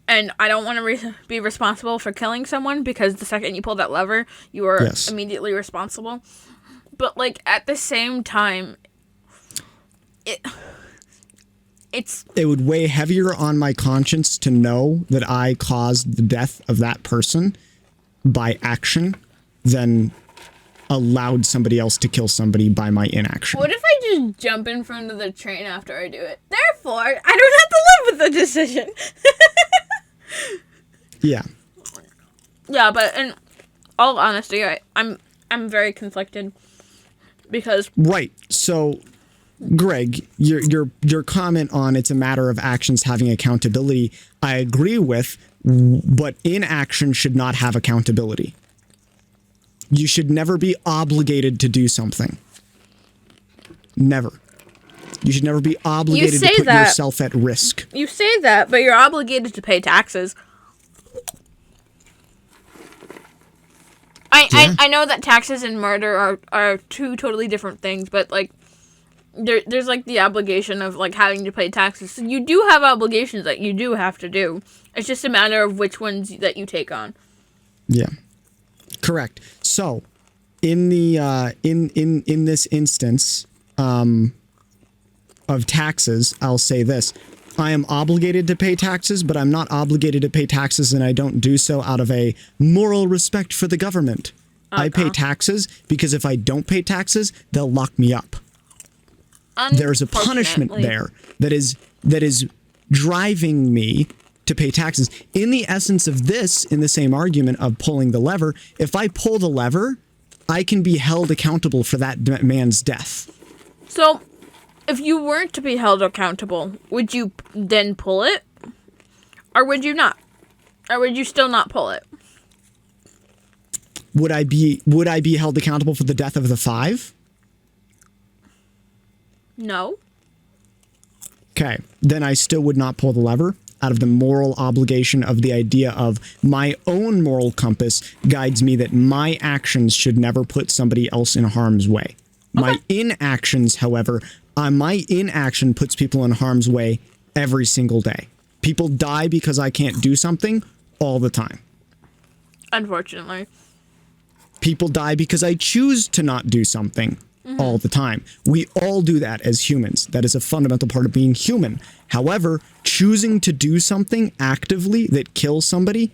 S2: and I don't want to be responsible for killing someone because the second you pull that lever, you are immediately responsible. But like at the same time, it
S1: would weigh heavier on my conscience to know that I caused the death of that person by action than allowed somebody else to kill somebody by my inaction.
S2: What if I just jump in front of the train after I do it? Therefore, I don't have to live with the decision.
S1: Yeah.
S2: Yeah, but in all honesty, I'm very conflicted because
S1: right. So, Greg, your comment on it's a matter of actions having accountability, I agree with, but inaction should not have accountability. You should never be obligated to do something. Never. You should never be obligated to put yourself at risk.
S2: You say that, but you're obligated to pay taxes. I know that taxes and murder are two totally different things, but like there's like the obligation of like having to pay taxes. So you do have obligations that you do have to do. It's just a matter of which ones that you take on.
S1: Yeah. Correct. So, in the in this instance of taxes, I'll say this: I am obligated to pay taxes, but I'm not obligated to pay taxes, and I don't do so out of a moral respect for the government. I pay taxes because if I don't pay taxes, they'll lock me up. There's a punishment there that is driving me to pay taxes. In the essence of this, in the same argument of pulling the lever, if I pull the lever, I can be held accountable for that man's death.
S2: So, if you weren't to be held accountable, would you then pull it? Or would you not? Or would you still not pull it?
S1: Would I be held accountable for the death of the 5?
S2: No.
S1: Okay, then I still would not pull the lever out of the moral obligation of the idea of my own moral compass guides me that my actions should never put somebody else in harm's way. Okay. My inactions, however, my inaction puts people in harm's way every single day. People die because I can't do something all the time.
S2: Unfortunately.
S1: People die because I choose to not do something all the time. We all do that as humans. That is a fundamental part of being human. However, choosing to do something actively that kills somebody,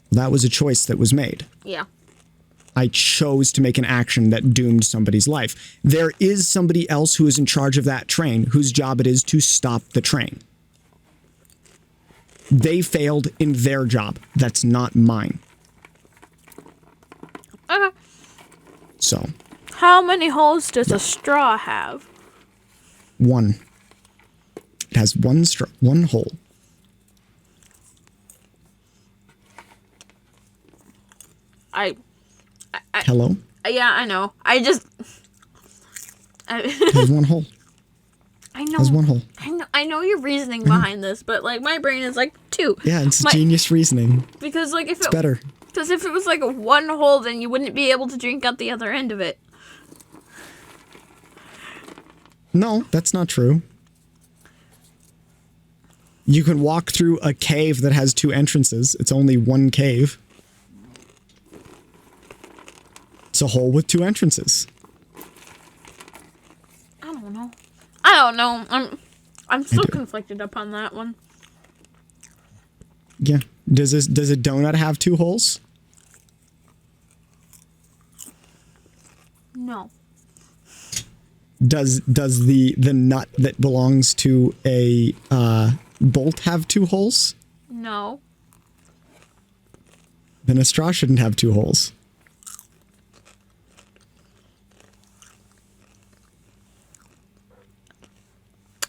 S1: that was a choice that was made.
S2: Yeah.
S1: I chose to make an action that doomed somebody's life. There is somebody else who is in charge of that train, whose job it is to stop the train. They failed in their job. That's not mine.
S2: Okay.
S1: So.
S2: How many holes does a straw have?
S1: 1. It has one hole. Hello?
S2: Yeah, I know. It
S1: has 1 hole.
S2: I know.
S1: It has 1 hole.
S2: I know your reasoning behind this, but like my brain is like 2.
S1: Yeah, it's genius reasoning.
S2: Because like if
S1: it's better.
S2: Because if it was like 1 hole, then you wouldn't be able to drink out the other end of it.
S1: No, that's not true. You can walk through a cave that has 2 entrances. It's only 1 cave. It's a hole with 2 entrances.
S2: I don't know. I'm still conflicted upon that one.
S1: Yeah. Does a donut have 2 holes?
S2: No.
S1: Does the nut that belongs to a bolt have 2 holes?
S2: No.
S1: Then a straw shouldn't have 2 holes.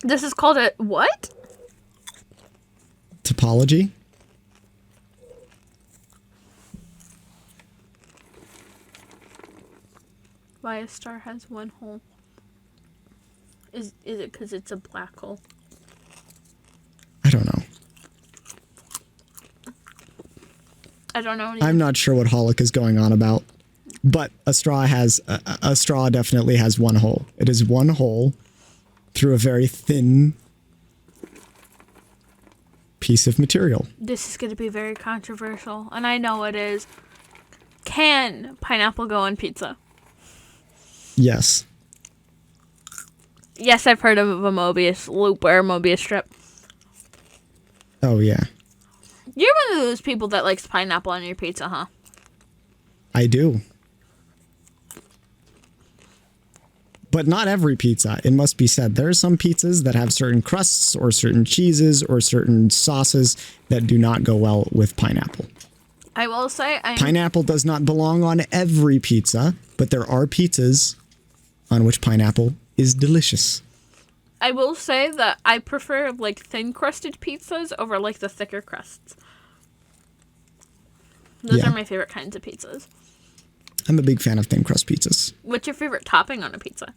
S2: This is called a what?
S1: Topology.
S2: why a star has one hole. Is it because it's a black hole?
S1: I don't know.
S2: I don't know.
S1: I'm not sure what Hallik is going on about, but a straw definitely has one hole. It is one hole through a very thin piece of material.
S2: This is going to be very controversial, and I know it is. Can pineapple go on pizza?
S1: Yes.
S2: Yes, I've heard of a Mobius loop or a Mobius strip.
S1: Oh, yeah.
S2: You're one of those people that likes pineapple on your pizza, huh?
S1: I do. But not every pizza, it must be said. There are some pizzas that have certain crusts or certain cheeses or certain sauces that do not go well with pineapple.
S2: I will say...
S1: Pineapple does not belong on every pizza, but there are pizzas on which pineapple is delicious.
S2: I will say that I prefer, like, thin-crusted pizzas over, like, the thicker crusts. Those are my favorite kinds of pizzas.
S1: I'm a big fan of thin crust pizzas.
S2: What's your favorite topping on a pizza?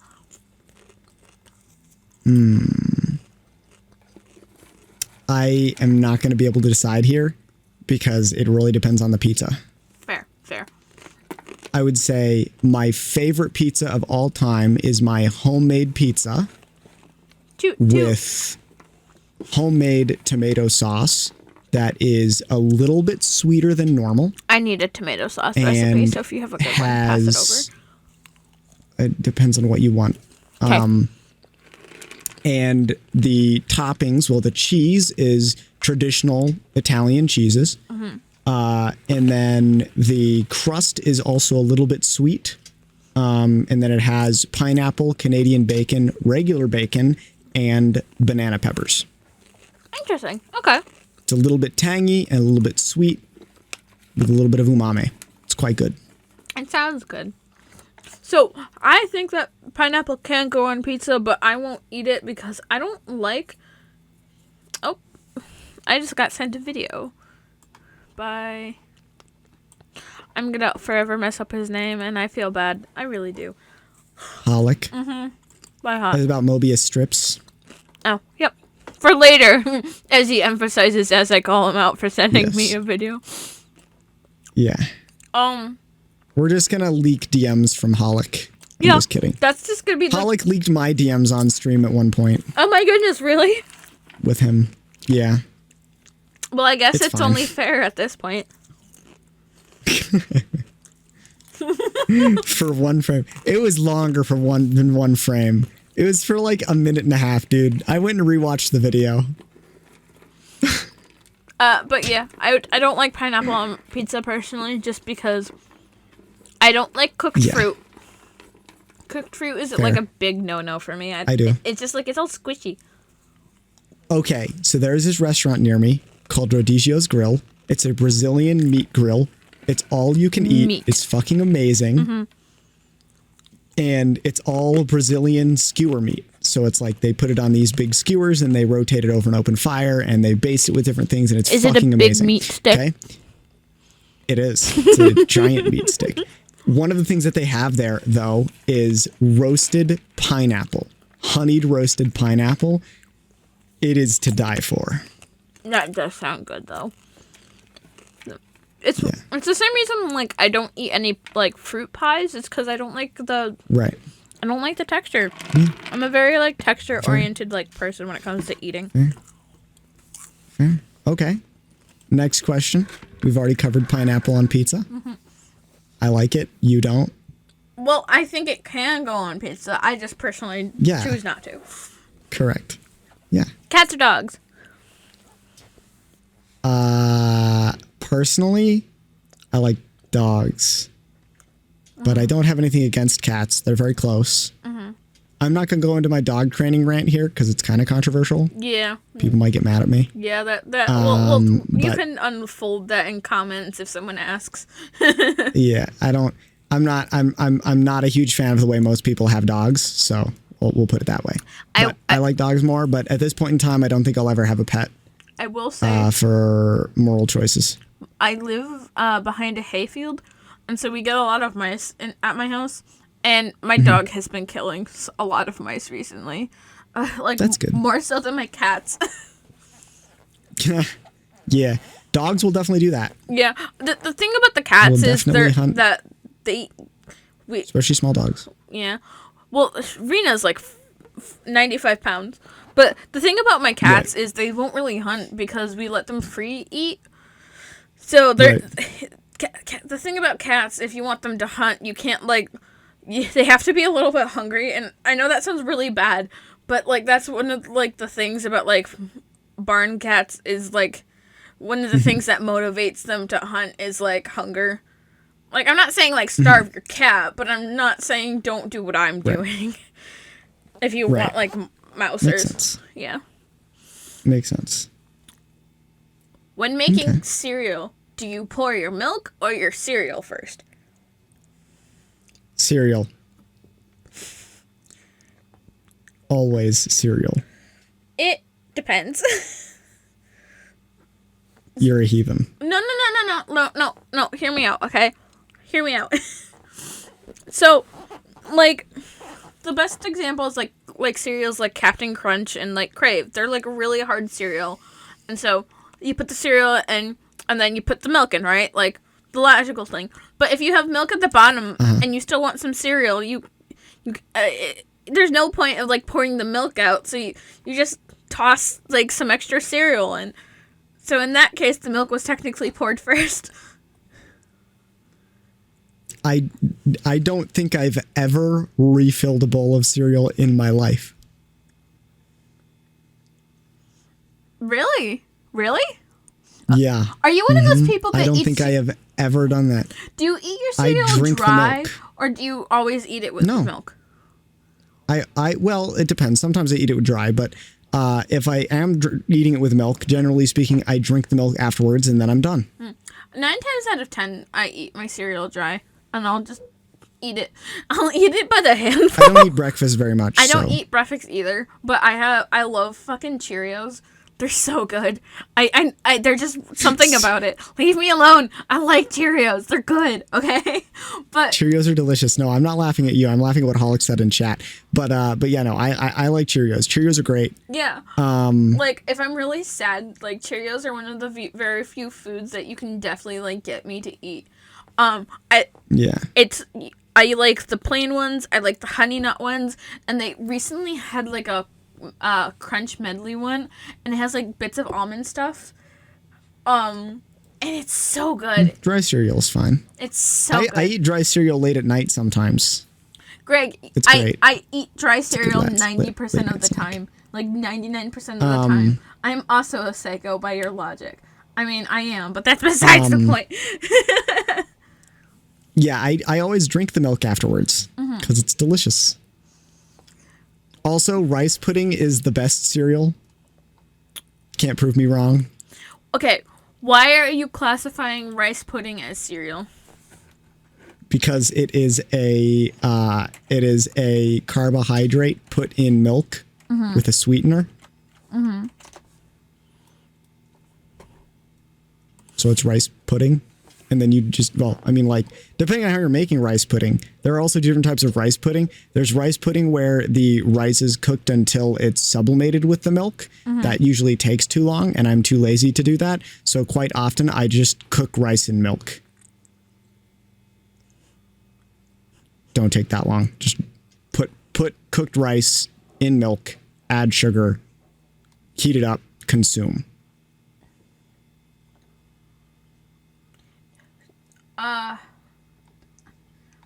S1: I am not going to be able to decide here because it really depends on the pizza.
S2: Fair.
S1: I would say my favorite pizza of all time is my homemade pizza with homemade tomato sauce that is a little bit sweeter than normal.
S2: I need a tomato sauce recipe, so if you have a good one, pass it over.
S1: It depends on what you want.
S2: Okay.
S1: And the toppings, well, the cheese is traditional Italian cheeses. And then the crust is also a little bit sweet. And then it has pineapple, Canadian bacon, regular bacon, and banana peppers.
S2: Interesting. Okay.
S1: It's a little bit tangy and a little bit sweet with a little bit of umami. It's quite good.
S2: It sounds good. So, I think that pineapple can go on pizza, but I won't eat it because I don't like... Oh, I just got sent a video by... I'm gonna forever mess up his name, and I feel bad. I really do.
S1: Hallik.
S2: By Hot.
S1: It's about Mobius strips.
S2: Oh, yep. For later, as he emphasizes as I call him out for sending me a video.
S1: Yeah. We're just gonna leak DMs from Hallik. I'm just kidding.
S2: That's just gonna be
S1: Hallik leaked my DMs on stream at one point.
S2: Oh my goodness, really?
S1: With him. Yeah.
S2: Well, I guess it's
S1: fine.
S2: only fair at this point.
S1: For one frame. It was longer for than one frame. It was for like a minute and a half, dude. I went and rewatched the video.
S2: But yeah, I don't like pineapple on pizza personally, just because I don't like cooked fruit. Cooked fruit is like a big no-no for me.
S1: I do.
S2: It's just like, it's all squishy.
S1: Okay, so there's this restaurant near me called Rodizio's Grill. It's a Brazilian meat grill. It's all you can eat.
S2: Meat.
S1: It's fucking amazing. And it's all Brazilian skewer meat. So it's like they put it on these big skewers and they rotate it over an open fire and they baste it with different things and it's fucking amazing.
S2: Is it a big meat stick?
S1: Okay? It is. It's a giant meat stick. One of the things that they have there, though, is roasted pineapple. Honeyed roasted pineapple. It is to die for.
S2: That does sound good, though. It's the same reason, like, I don't eat any, like, fruit pies. It's because I don't like the...
S1: Right.
S2: I don't like the texture. I'm a very, like, texture-oriented, like, person when it comes to eating.
S1: Fair. Okay. Next question. We've already covered pineapple on pizza. I like it. You don't?
S2: Well, I think it can go on pizza. I just personally choose not to.
S1: Correct. Yeah.
S2: Cats or dogs?
S1: Personally, I like dogs. But I don't have anything against cats. They're very close. I'm not going to go into my dog training rant here because it's kind of controversial.
S2: Yeah.
S1: People might get mad at me.
S2: Yeah, well, you can unfold that in comments if someone asks.
S1: Yeah, I'm not a huge fan of the way most people have dogs, so we'll put it that way. I like dogs more, but at this point in time, I don't think I'll ever have a pet.
S2: I will say
S1: for moral choices.
S2: I live behind a hayfield, and so we get a lot of mice at my house. And my dog has been killing a lot of mice recently. Like,
S1: That's good.
S2: More so than my cats.
S1: Yeah. Dogs will definitely do that.
S2: Yeah. The thing about the cats is that they...
S1: Especially small dogs.
S2: Yeah. Well, Rena's like 95 pounds. But the thing about my cats is they won't really hunt because we let them free eat. So they're... Right. The thing about cats, if you want them to hunt, you can't, like... They have to be a little bit hungry. And I know that sounds really bad. But, like, that's one of, like, the things about, like, barn cats is, like... One of the things that motivates them to hunt is, like, hunger. Like, I'm not saying, like, starve your cat, but I'm not saying don't do what I'm doing. If you want, like, mousers.
S1: Makes sense.
S2: Yeah.
S1: Makes sense.
S2: When making cereal, do you pour your milk or your cereal first?
S1: Cereal. Always cereal.
S2: It depends.
S1: You're a heathen.
S2: No. Hear me out, okay? Hear me out. So, like, the best example is, like cereals like Captain Crunch and, like, Crave. They're, like, a really hard cereal. And so, you put the cereal in, and then you put the milk in, right? Like, the logical thing. But if you have milk at the bottom, and you still want some cereal, there's no point of, like, pouring the milk out. So, you just toss, like, some extra cereal in. So in that case, the milk was technically poured first.
S1: I don't think I've ever refilled a bowl of cereal in my life.
S2: Really? Really?
S1: Yeah.
S2: Are you one of those people that
S1: I don't think I have ever done that.
S2: Do you eat your cereal dry, or do you always eat it with milk?
S1: Well, it depends. Sometimes I eat it dry, but if I am eating it with milk, generally speaking, I drink the milk afterwards and then I'm done.
S2: 9 times out of 10, I eat my cereal dry, and I'll just eat it. I'll eat it by the handful.
S1: I don't eat breakfast very much.
S2: I don't eat breakfast either, but I love fucking Cheerios. They're so good. I they're just something about it. Leave me alone. I like Cheerios. They're good, okay? But
S1: Cheerios are delicious. No, I'm not laughing at you. I'm laughing at what Hallik said in chat. But yeah, no, I like Cheerios. Cheerios are great.
S2: Yeah. Like, if I'm really sad, like, Cheerios are one of the very few foods that you can definitely, like, get me to eat. I like the plain ones. I like the honey nut ones. And they recently had, like, a crunch medley one, and it has, like, bits of almond stuff. And it's so good.
S1: Dry cereal is fine.
S2: It's so good.
S1: I eat dry cereal late at night sometimes.
S2: Greg,
S1: it's great.
S2: I eat dry cereal 90% of the time. Like, 99% of the time. I'm also a psycho by your logic. I mean, I am, but that's besides the point.
S1: Yeah, I always drink the milk afterwards because it's delicious. Also, rice pudding is the best cereal. Can't prove me wrong.
S2: Okay, why are you classifying rice pudding as cereal?
S1: Because it is a carbohydrate put in milk with a sweetener. So it's rice pudding. And then you just, well, I mean, like, depending on how you're making rice pudding, there are also different types of rice pudding. There's rice pudding where the rice is cooked until it's sublimated with the milk. That usually takes too long, and I'm too lazy to do that. So quite often, I just cook rice in milk. Don't take that long. Just put cooked rice in milk, add sugar, heat it up, consume.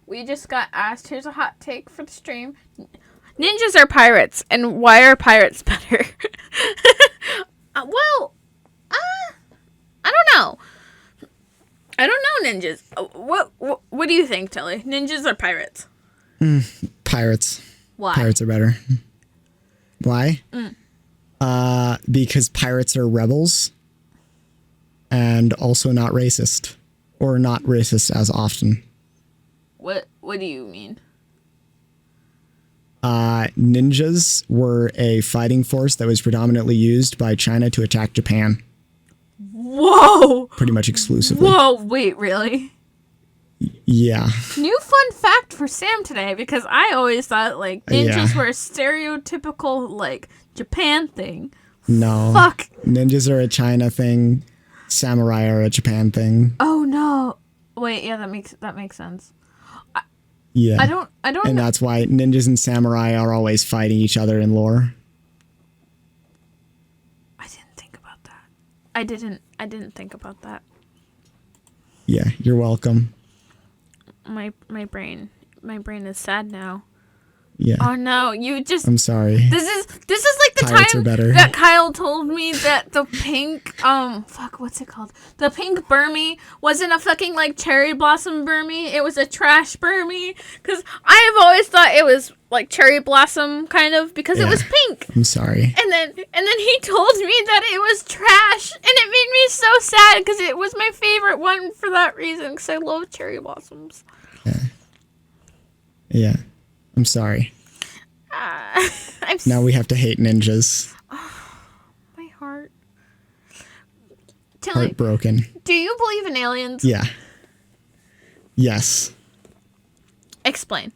S2: We just got asked, here's a hot take for the stream. Ninjas are pirates, and why are pirates better? I don't know. I don't know ninjas. What do you think, Tilly? Ninjas or pirates?
S1: Pirates.
S2: Why?
S1: Pirates are better. Why? Because pirates are rebels and also not racist. Or not racist as often.
S2: What do you mean?
S1: Ninjas were a fighting force that was predominantly used by China to attack Japan.
S2: Whoa!
S1: Pretty much exclusively.
S2: Whoa, wait, really?
S1: Yeah.
S2: New fun fact for Sam today, because I always thought like ninjas were a stereotypical like Japan thing.
S1: No.
S2: Fuck.
S1: Ninjas are a China thing. Samurai are a Japan thing.
S2: Oh no. Wait, yeah, that makes sense.
S1: Yeah.
S2: I don't
S1: And
S2: know.
S1: that's why ninjas and samurai are always fighting each other in lore.
S2: I didn't think about that. I didn't think about that.
S1: Yeah, you're welcome.
S2: My brain is sad now.
S1: Yeah.
S2: Oh no,
S1: I'm sorry.
S2: This is like the
S1: Pirates are
S2: time
S1: better.
S2: that Kyle told me that the pink what's it called? The pink Burmese wasn't a fucking like cherry blossom Burmese, it was a trash Burmese. Cause I have always thought it was like cherry blossom kind of because it was pink.
S1: I'm sorry.
S2: And then he told me that it was trash, and it made me so sad because it was my favorite one for that reason. Because I love cherry blossoms.
S1: Yeah. I'm sorry. Now we have to hate ninjas.
S2: My heart. Tilly,
S1: Heartbroken.
S2: do you believe in aliens?
S1: Yeah. Yes.
S2: Explain.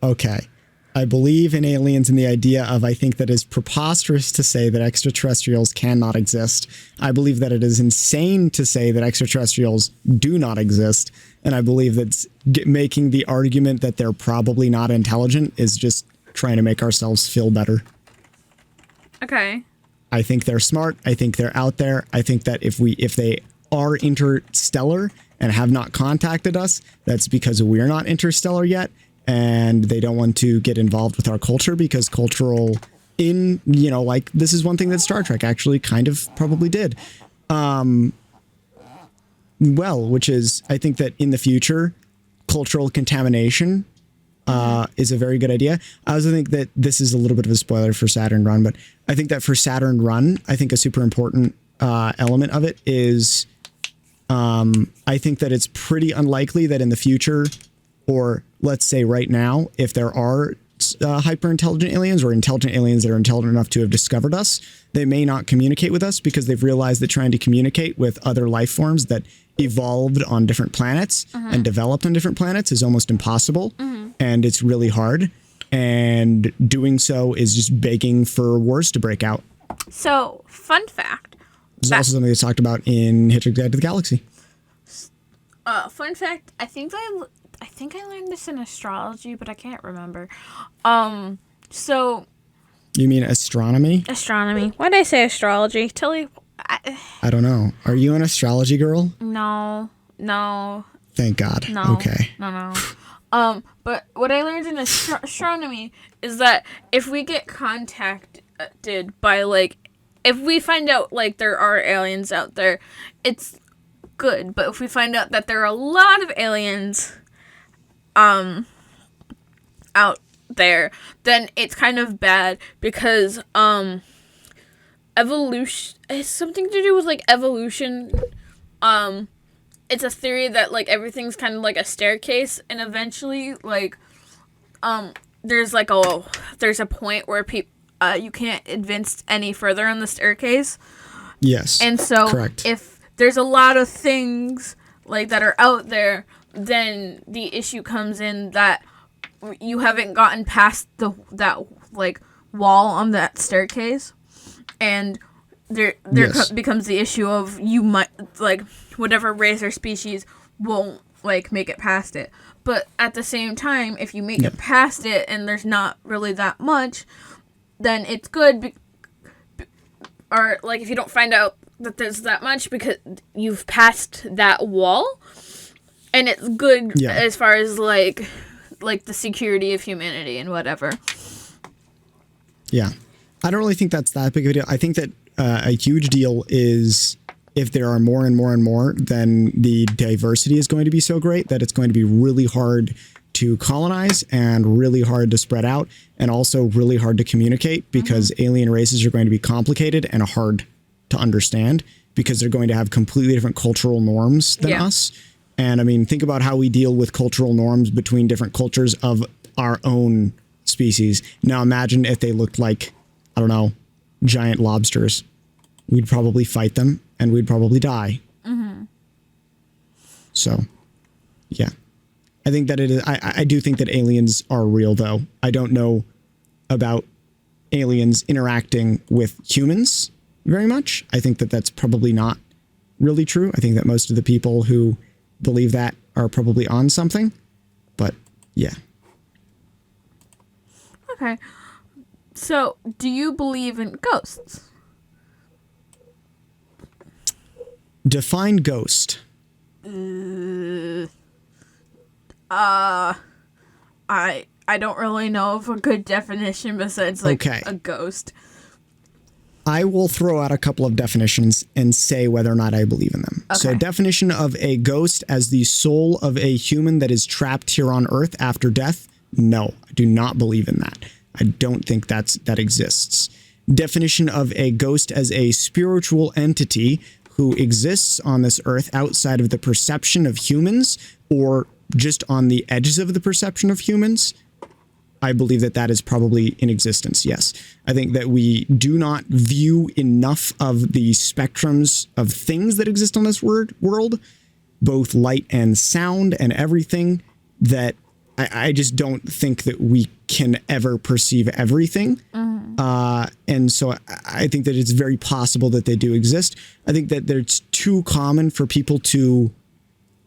S1: Okay. I believe in aliens and the idea of, I think that is preposterous to say that extraterrestrials cannot exist. I believe that it is insane to say that extraterrestrials do not exist. And I believe that making the argument that they're probably not intelligent is just trying to make ourselves feel better.
S2: Okay.
S1: I think they're smart. I think they're out there. I think that if they are interstellar and have not contacted us, that's because we're not interstellar yet. And they don't want to get involved with our culture because cultural like this is one thing that Star Trek actually kind of probably did. Which is, I think that in the future, cultural contamination is a very good idea. I also think that this is a little bit of a spoiler for Saturn Run, but I think that for Saturn Run, I think a super important element of it is I think that it's pretty unlikely that in the future, or let's say right now, if there are hyper intelligent aliens or intelligent aliens that are intelligent enough to have discovered us, they may not communicate with us because they've realized that trying to communicate with other life forms that evolved on different planets and developed on different planets is almost impossible. And it's really hard. And doing so is just begging for wars to break out.
S2: So, fun fact.
S1: This is also something that's talked about in Hitchhiker's Guide to the Galaxy.
S2: Fun fact. I think I learned this in astrology, but I can't remember. So.
S1: You mean astronomy?
S2: Astronomy. Why did I say astrology? Tilly?
S1: I don't know. Are you an astrology girl?
S2: No.
S1: Thank God.
S2: No.
S1: Okay.
S2: No. But what I learned in astronomy is that if we get contacted by, like, if we find out, like, there are aliens out there, it's good. But if we find out that there are a lot of aliens, out there, then it's kind of bad because, evolution, it's something to do with, like, evolution, it's a theory that, like, everything's kind of like a staircase, and eventually, like, there's a point where you can't advance any further on the staircase.
S1: Yes.
S2: And so,
S1: correct.
S2: If there's a lot of things, like, that are out there, then the issue comes in that you haven't gotten past that like, wall on that staircase, and there becomes the issue of you might, like, whatever race or species won't, like, make it past it. But at the same time, if you make it past it and there's not really that much, then it's good. Or, like, if you don't find out that there's that much because you've passed that wall, and it's good as far as, like the security of humanity and whatever.
S1: Yeah. I don't really think that's that big of a deal. I think that a huge deal is if there are more and more and more, then the diversity is going to be so great that it's going to be really hard to colonize and really hard to spread out, and also really hard to communicate because alien races are going to be complicated and hard to understand because they're going to have completely different cultural norms than us. And I mean, think about how we deal with cultural norms between different cultures of our own species. Now imagine if they looked like, I don't know, giant lobsters. We'd probably fight them and we'd probably die. So Yeah. I think that it is. I do think that aliens are real, though. I don't know about aliens interacting with humans very much. I think that that's probably not really true. I think that most of the people who believe that are probably on something. But yeah.
S2: Okay. So, do you believe in ghosts?
S1: Define ghost.
S2: I don't really know of a good definition besides a ghost.
S1: I will throw out a couple of definitions and say whether or not I believe in them.
S2: Okay.
S1: So, definition of a ghost as the soul of a human that is trapped here on Earth after death. No, I do not believe in that. I don't think that exists. Definition of a ghost as a spiritual entity who exists on this Earth outside of the perception of humans or just on the edges of the perception of humans. I believe that is probably in existence, yes. I think that we do not view enough of the spectrums of things that exist on this world, both light and sound and everything, that I just don't think that we can ever perceive everything. And so I think that it's very possible that they do exist. I think that it's too common for people to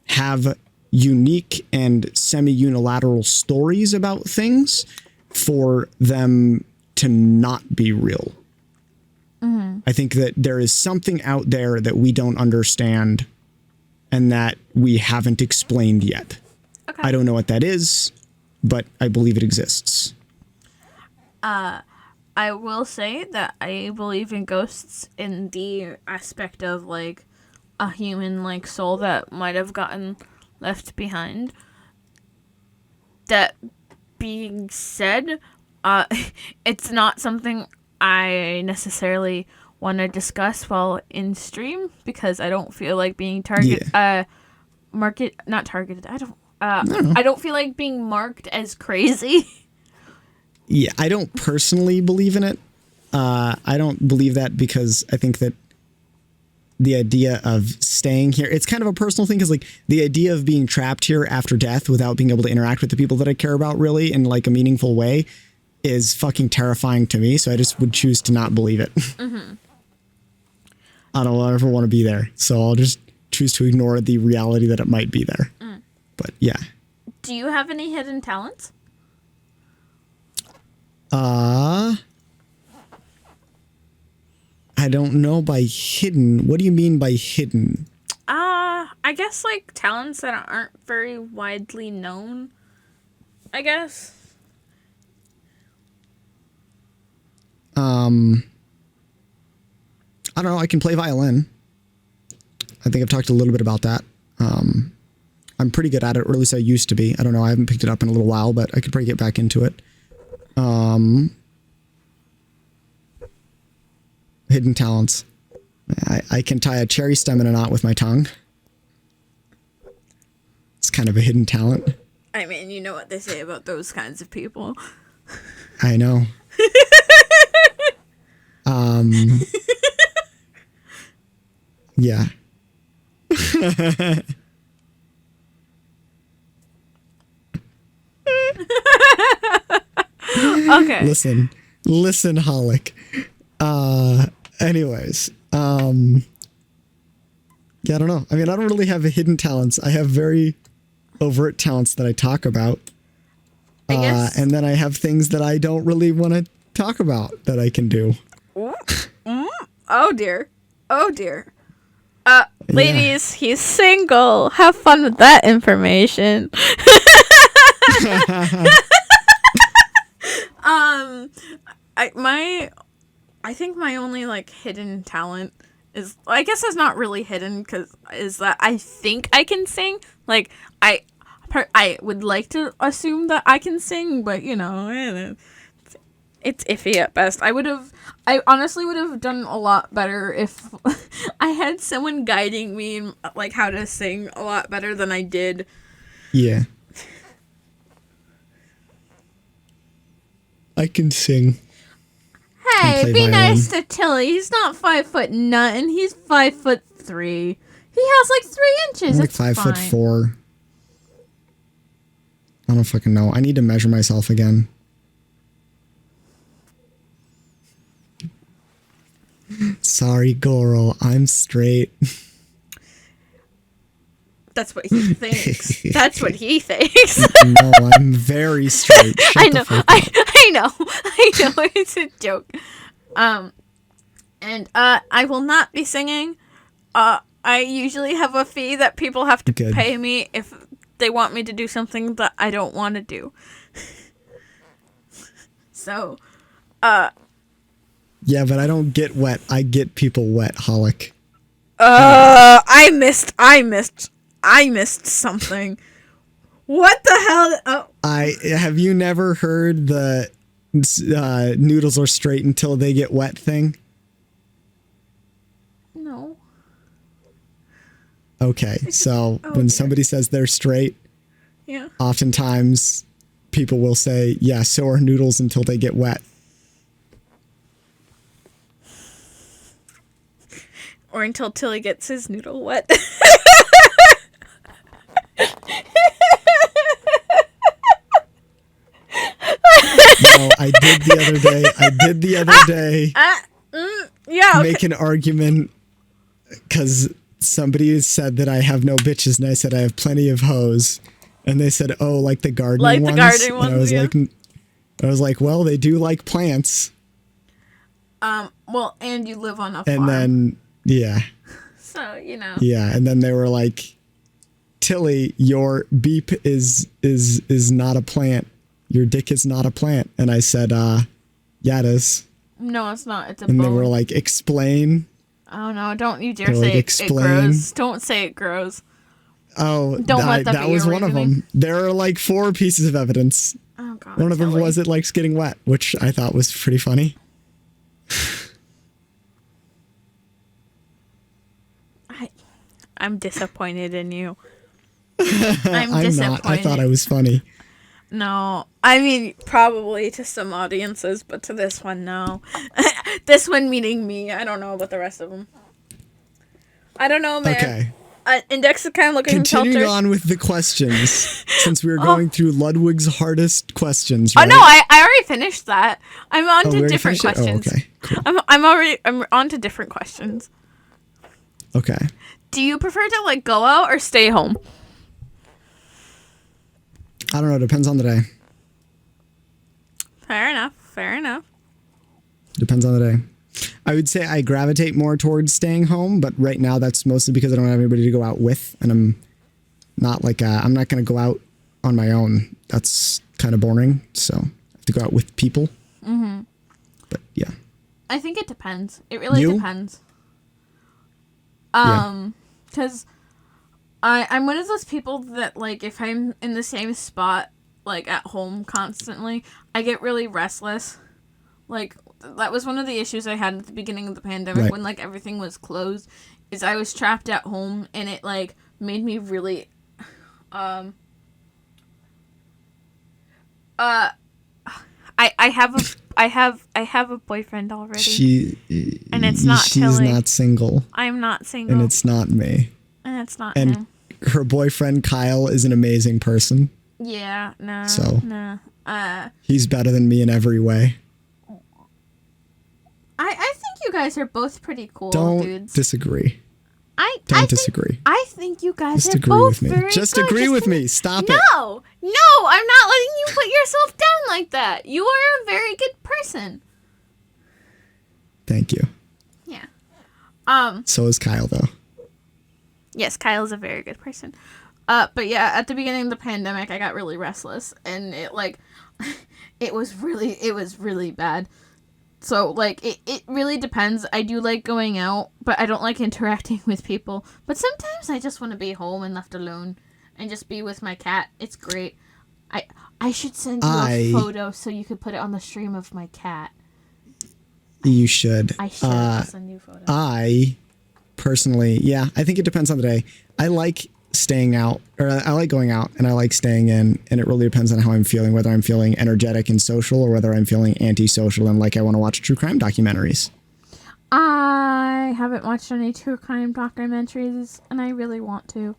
S1: have unique and semi-unilateral stories about things for them to not be real. I think that there is something out there that we don't understand and that we haven't explained yet.
S2: Okay.
S1: I don't know what that is, but I believe it exists.
S2: I will say that I believe in ghosts in the aspect of like a human like soul that might have gotten left behind. That being said, it's not something I necessarily want to discuss while in stream because I don't feel like being not targeted. I don't feel like being marked as crazy.
S1: Yeah, I don't personally believe in it. I don't believe that because I think that the idea of staying here, it's kind of a personal thing because like the idea of being trapped here after death without being able to interact with the people that I care about really in like a meaningful way is fucking terrifying to me. So I just would choose to not believe it. I don't ever want to be there. So I'll just choose to ignore the reality that it might be there. But yeah.
S2: Do you have any hidden talents?
S1: I don't know by hidden. What do you mean by hidden?
S2: I guess like talents that aren't very widely known. I guess.
S1: I don't know. I can play violin. I think I've talked a little bit about that. I'm pretty good at it, or at least I used to be. I don't know. I haven't picked it up in a little while, but I could probably get back into it. Hidden talents. I can tie a cherry stem in a knot with my tongue. It's kind of a hidden talent.
S2: I mean, you know what they say about those kinds of people.
S1: I know. Yeah.
S2: Okay.
S1: Listen, Hallik. Anyways, yeah, I don't know. I mean, I don't really have hidden talents. I have very overt talents that I talk about.
S2: I guess.
S1: And then I have things that I don't really want to talk about that I can do.
S2: Oh dear. Oh dear. Ladies, he's single. Have fun with that information. I think my only like hidden talent is, I guess it's not really hidden is that I think I can sing. Like I would like to assume that I can sing, but you know, it's iffy at best. I honestly would have done a lot better if I had someone guiding me in like how to sing a lot better than I did.
S1: Yeah. I can sing.
S2: Hey, be
S1: violin.
S2: nice to Tilly. He's not 5'9", he's 5'3". He has like 3 inches.
S1: I'm like
S2: It's fine.
S1: 5'4". I don't fucking know. I need to measure myself again. Sorry, girl. I'm straight.
S2: That's what he thinks. That's what he thinks.
S1: No, I'm very straight. Shut
S2: I know.
S1: the fuck up.
S2: I know. I know. It's a joke. And I will not be singing. I usually have a fee that people have to
S1: Good.
S2: pay me if they want me to do something that I don't want to do. So,
S1: Yeah, but I don't get wet. I get people wet, Hallik.
S2: I missed something. What the hell? Oh.
S1: Have you never heard the noodles are straight until they get wet thing?
S2: No.
S1: Okay, so when somebody says they're straight,
S2: Yeah.
S1: oftentimes people will say, yeah, so are noodles until they get wet.
S2: Or until Tilly gets his noodle wet.
S1: No, I did the other day.
S2: Yeah. Okay.
S1: Make an argument because somebody said that I have no bitches, and I said I have plenty of hoes, and they said, "Oh, like the gardening
S2: Like
S1: ones."
S2: the gardening
S1: And
S2: ones, yeah.
S1: I was like, well, they do like plants,
S2: Well, and you live on a farm.
S1: and then yeah,
S2: So, you know.
S1: yeah, and then they were like, Tilly, your beep is not a plant. Your dick is not a plant. And I said, yeah, it is.
S2: No, it's not. It's a
S1: And
S2: bone.
S1: they were like, explain.
S2: Oh, no. Don't you dare
S1: They're
S2: say
S1: like,
S2: it
S1: explain.
S2: grows. Don't say it grows.
S1: Oh,
S2: Don't let that be
S1: was
S2: your
S1: one of
S2: reasoning.
S1: them. There are like 4 pieces of evidence.
S2: Oh, God.
S1: One of them
S2: Tilly.
S1: was it likes getting wet, which I thought was pretty funny.
S2: I'm disappointed in you.
S1: I'm
S2: disappointed.
S1: not. I thought I was funny.
S2: No, I mean, probably to some audiences, but to this one, no. This one meaning me. I don't know about the rest of them. I don't know, man.
S1: Okay.
S2: Index is kind of looking
S1: Continuing
S2: sheltered.
S1: on with the questions, since we were going through Ludwig's hardest questions.
S2: Oh
S1: Right?
S2: no, I already finished that. I'm on
S1: we
S2: to
S1: already
S2: different
S1: finished it? Oh,
S2: questions.
S1: okay, cool.
S2: I'm on to different questions.
S1: Okay.
S2: Do you prefer to like go out or stay home?
S1: I don't know. Depends on the day.
S2: Fair enough. Fair enough.
S1: Depends on the day. I would say I gravitate more towards staying home, but right now that's mostly because I don't have anybody to go out with, and I'm not like I'm not going to go out on my own. That's kind of boring. So I have to go out with people. Mm-hmm. But yeah.
S2: I think it depends. It really
S1: You?
S2: depends.
S1: Yeah.
S2: Because I'm one of those people that, like, if I'm in the same spot, like, at home constantly, I get really restless. Like, that was one of the issues I had at the beginning of the pandemic
S1: Right.
S2: when, like, everything was closed, is I was trapped at home, and it, like, made me really, I have a boyfriend already. And it's not
S1: she's
S2: Tilly.
S1: not single,
S2: I'm not single.
S1: and it's not me.
S2: And it's not
S1: And
S2: him.
S1: her boyfriend Kyle is an amazing person.
S2: Yeah, no.
S1: So-
S2: no.
S1: He's better than me in every way.
S2: I think you guys are both pretty cool
S1: Don't
S2: dudes.
S1: disagree.
S2: I
S1: Don't
S2: think-
S1: disagree.
S2: I think you guys
S1: Just
S2: are
S1: agree
S2: both
S1: with me.
S2: very
S1: Just
S2: good.
S1: agree with me. Stop it.
S2: No, I'm not letting you put yourself down like that. You are a very good person.
S1: Thank you.
S2: Yeah.
S1: So is Kyle, though.
S2: Yes, Kyle's a very good person. But yeah, at the beginning of the pandemic, I got really restless, and it like, it was really bad. So like, it really depends. I do like going out, but I don't like interacting with people. But sometimes I just want to be home and left alone, and just be with my cat. It's great. I should send you a photo so you could put it on the stream of my cat.
S1: You should.
S2: I should. I'll send you a photo.
S1: I personally, yeah, I think it depends on the day. I like staying out, or I like going out, and I like staying in, and it really depends on how I'm feeling, whether I'm feeling energetic and social, or whether I'm feeling antisocial and like I want to watch true crime documentaries.
S2: I haven't watched any true crime documentaries, and I really want to.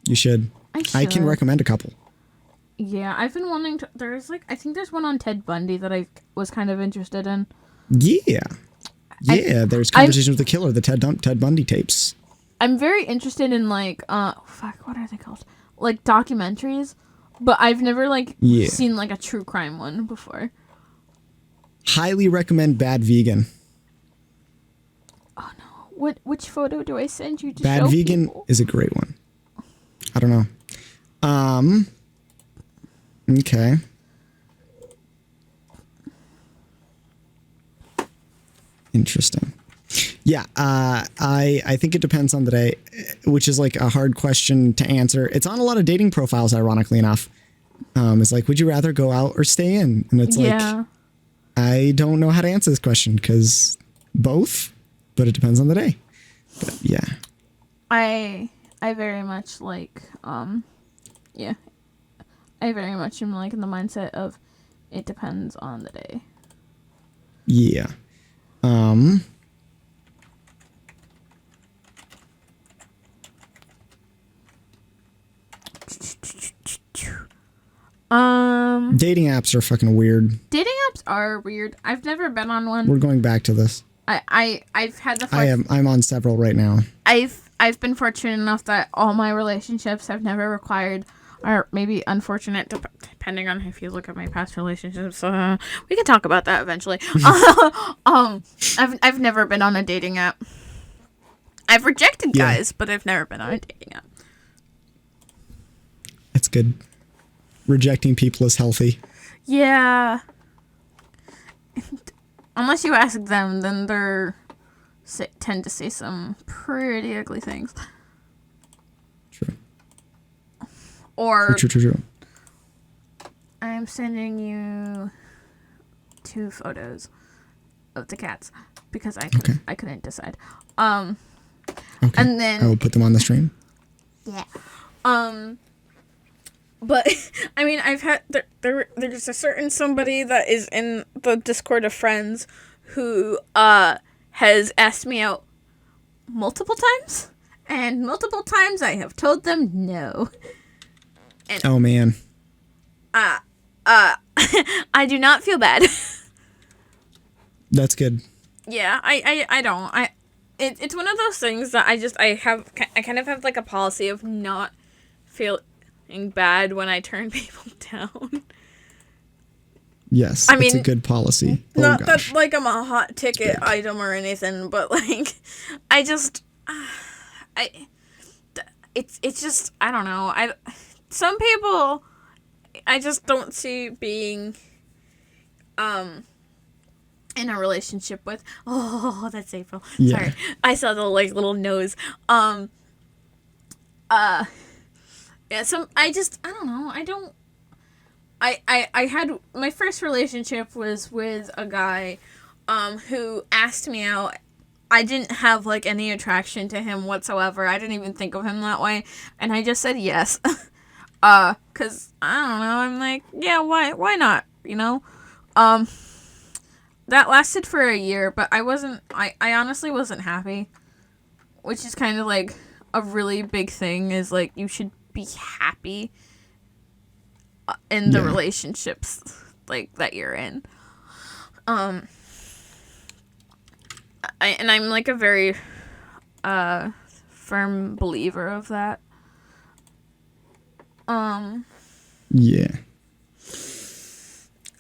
S1: You should.
S2: I
S1: I can
S2: should.
S1: recommend a couple.
S2: Yeah, I've been wanting to. I think there's one on Ted Bundy that I was kind of interested in.
S1: Yeah. Yeah, there's Conversation with the Killer, the Ted Bundy tapes.
S2: I'm very interested in what are they called? Like documentaries, but I've never seen like a true crime one before.
S1: Highly recommend Bad Vegan.
S2: Oh no! Which photo do I send you to
S1: Bad
S2: show
S1: Vegan
S2: people?
S1: is a great one. I don't know. Okay. Interesting. Yeah, I think it depends on the day, which is like a hard question to answer. It's on a lot of dating profiles, ironically enough. It's like, would you rather go out or stay in? And it's like, I don't know how to answer this question because both, but it depends on the day. But yeah.
S2: I very much like, yeah. I very much am like in the mindset of it depends on the day.
S1: Yeah. Dating apps are fucking weird.
S2: Dating apps are weird. I've never been on one.
S1: We're going back to this.
S2: I've had the
S1: I'm on several right now.
S2: I've been fortunate enough that all my relationships have never required, or maybe unfortunate, depending on if you look at my past relationships. We can talk about that eventually. I've never been on a dating app. I've rejected guys, but I've never been on a dating app.
S1: That's good. Rejecting people is healthy.
S2: Yeah. Unless you ask them, then they're tend to say some pretty ugly things.
S1: True.
S2: Or
S1: True.
S2: I'm sending you 2 photos of the cats because I couldn't decide.
S1: Okay.
S2: And then
S1: I will put them on the stream.
S2: Yeah. But I mean, I've had there's a certain somebody that is in the Discord of friends who has asked me out multiple times, and multiple times I have told them no. And,
S1: oh man.
S2: I do not feel bad.
S1: That's good.
S2: Yeah, I don't. It's one of those things that I kind of have like a policy of not feeling bad when I turn people down.
S1: Yes,
S2: I mean,
S1: it's a good policy.
S2: Not that like I'm a hot ticket item or anything, but like it's just I don't know. Some people I just don't see being in a relationship with. Oh, that's April.
S1: Yeah.
S2: Sorry, I saw the like little nose. Yeah, I don't know. I had my first relationship was with a guy who asked me out. I didn't have like any attraction to him whatsoever. I didn't even think of him that way, and I just said yes. Cuz I don't know. I'm like, yeah, why not, you know? That lasted for a year, but I honestly wasn't happy, which is kind of like a really big thing is like you should be happy in the relationships like that you're in. I'm like a very firm believer of that.
S1: Yeah.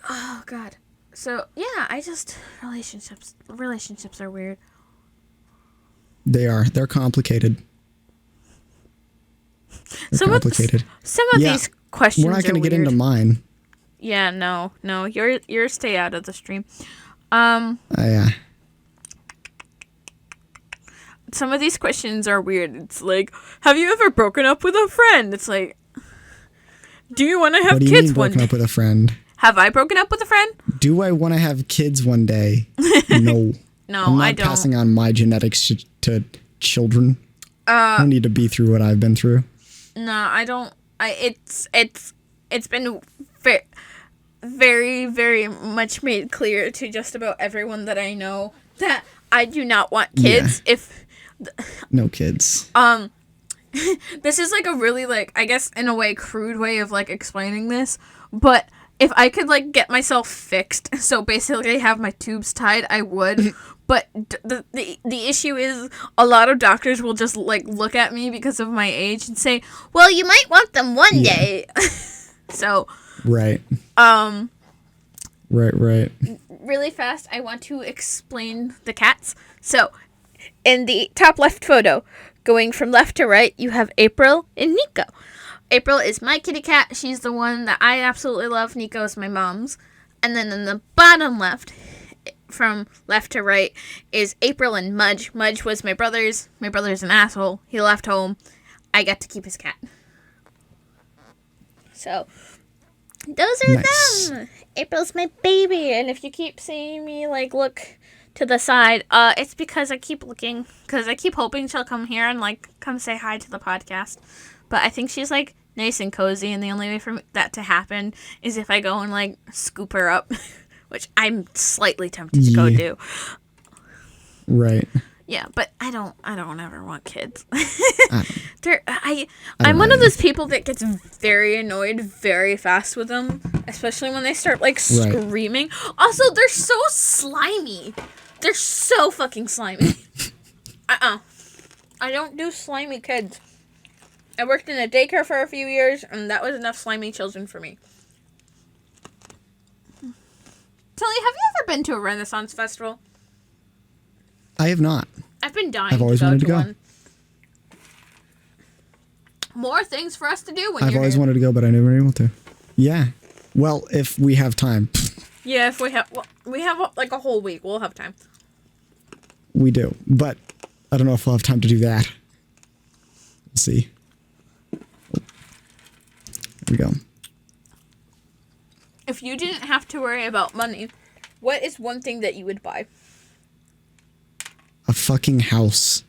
S2: Oh god. So yeah, relationships are weird.
S1: They're complicated.
S2: Some of these questions
S1: we're not going to get
S2: weird.
S1: into mine.
S2: Yeah, no, you're stay out of the stream.
S1: Yeah.
S2: Some of these questions are weird. It's like, have you ever broken up with a friend? It's like, do you want to have
S1: what do you
S2: kids
S1: mean
S2: one
S1: broken
S2: day?
S1: up with a friend?
S2: Have I broken up with a friend?
S1: Do I want to have kids one day? No.
S2: No,
S1: I'm not
S2: I don't.
S1: passing on my genetics to children. I don't need to be through what I've been through.
S2: No, I don't. It's been very, very much made clear to just about everyone that I know that I do not want kids.
S1: No kids.
S2: this is like a really like, I guess in a way crude way of like explaining this, but if I could like get myself fixed, so basically have my tubes tied, I would. But the issue is a lot of doctors will just like look at me because of my age and say, "Well, you might want them one day." So
S1: right. Right.
S2: Really fast, I want to explain the cats. So, in the top left photo, going from left to right, you have April and Nico. April is my kitty cat. She's the one that I absolutely love. Nico is my mom's. And then in the bottom left, from left to right, is April and Mudge. Mudge was my brother's. My brother's an asshole. He left home. I got to keep his cat. So, those are them. April's my baby. And if you keep seeing me, like, look to the side, it's because I keep looking. Because I keep hoping she'll come here and, like, come say hi to the podcast. But I think she's, like, nice and cozy. And the only way for that to happen is if I go and, like, scoop her up. Which I'm slightly tempted to go do.
S1: Right.
S2: Yeah, but I don't ever want kids. I'm one of those people that gets very annoyed very fast with them, especially when they start like screaming. Right. Also, they're so slimy. They're so fucking slimy. I don't do slimy kids. I worked in a daycare for a few years, and that was enough slimy children for me. Tilly, have you ever been to a Renaissance festival?
S1: I have not.
S2: I've been dying
S1: I've always wanted to go.
S2: One. More things for us to do when
S1: I've always wanted to go, but I never been able to. Yeah. Well, if we have time.
S2: Yeah, if we have... Well, we have like a whole week. We'll have time.
S1: We do. But I don't know if we'll have time to do that. Let's see. There we go.
S2: If you didn't have to worry about money, what is one thing that you would buy?
S1: A fucking house.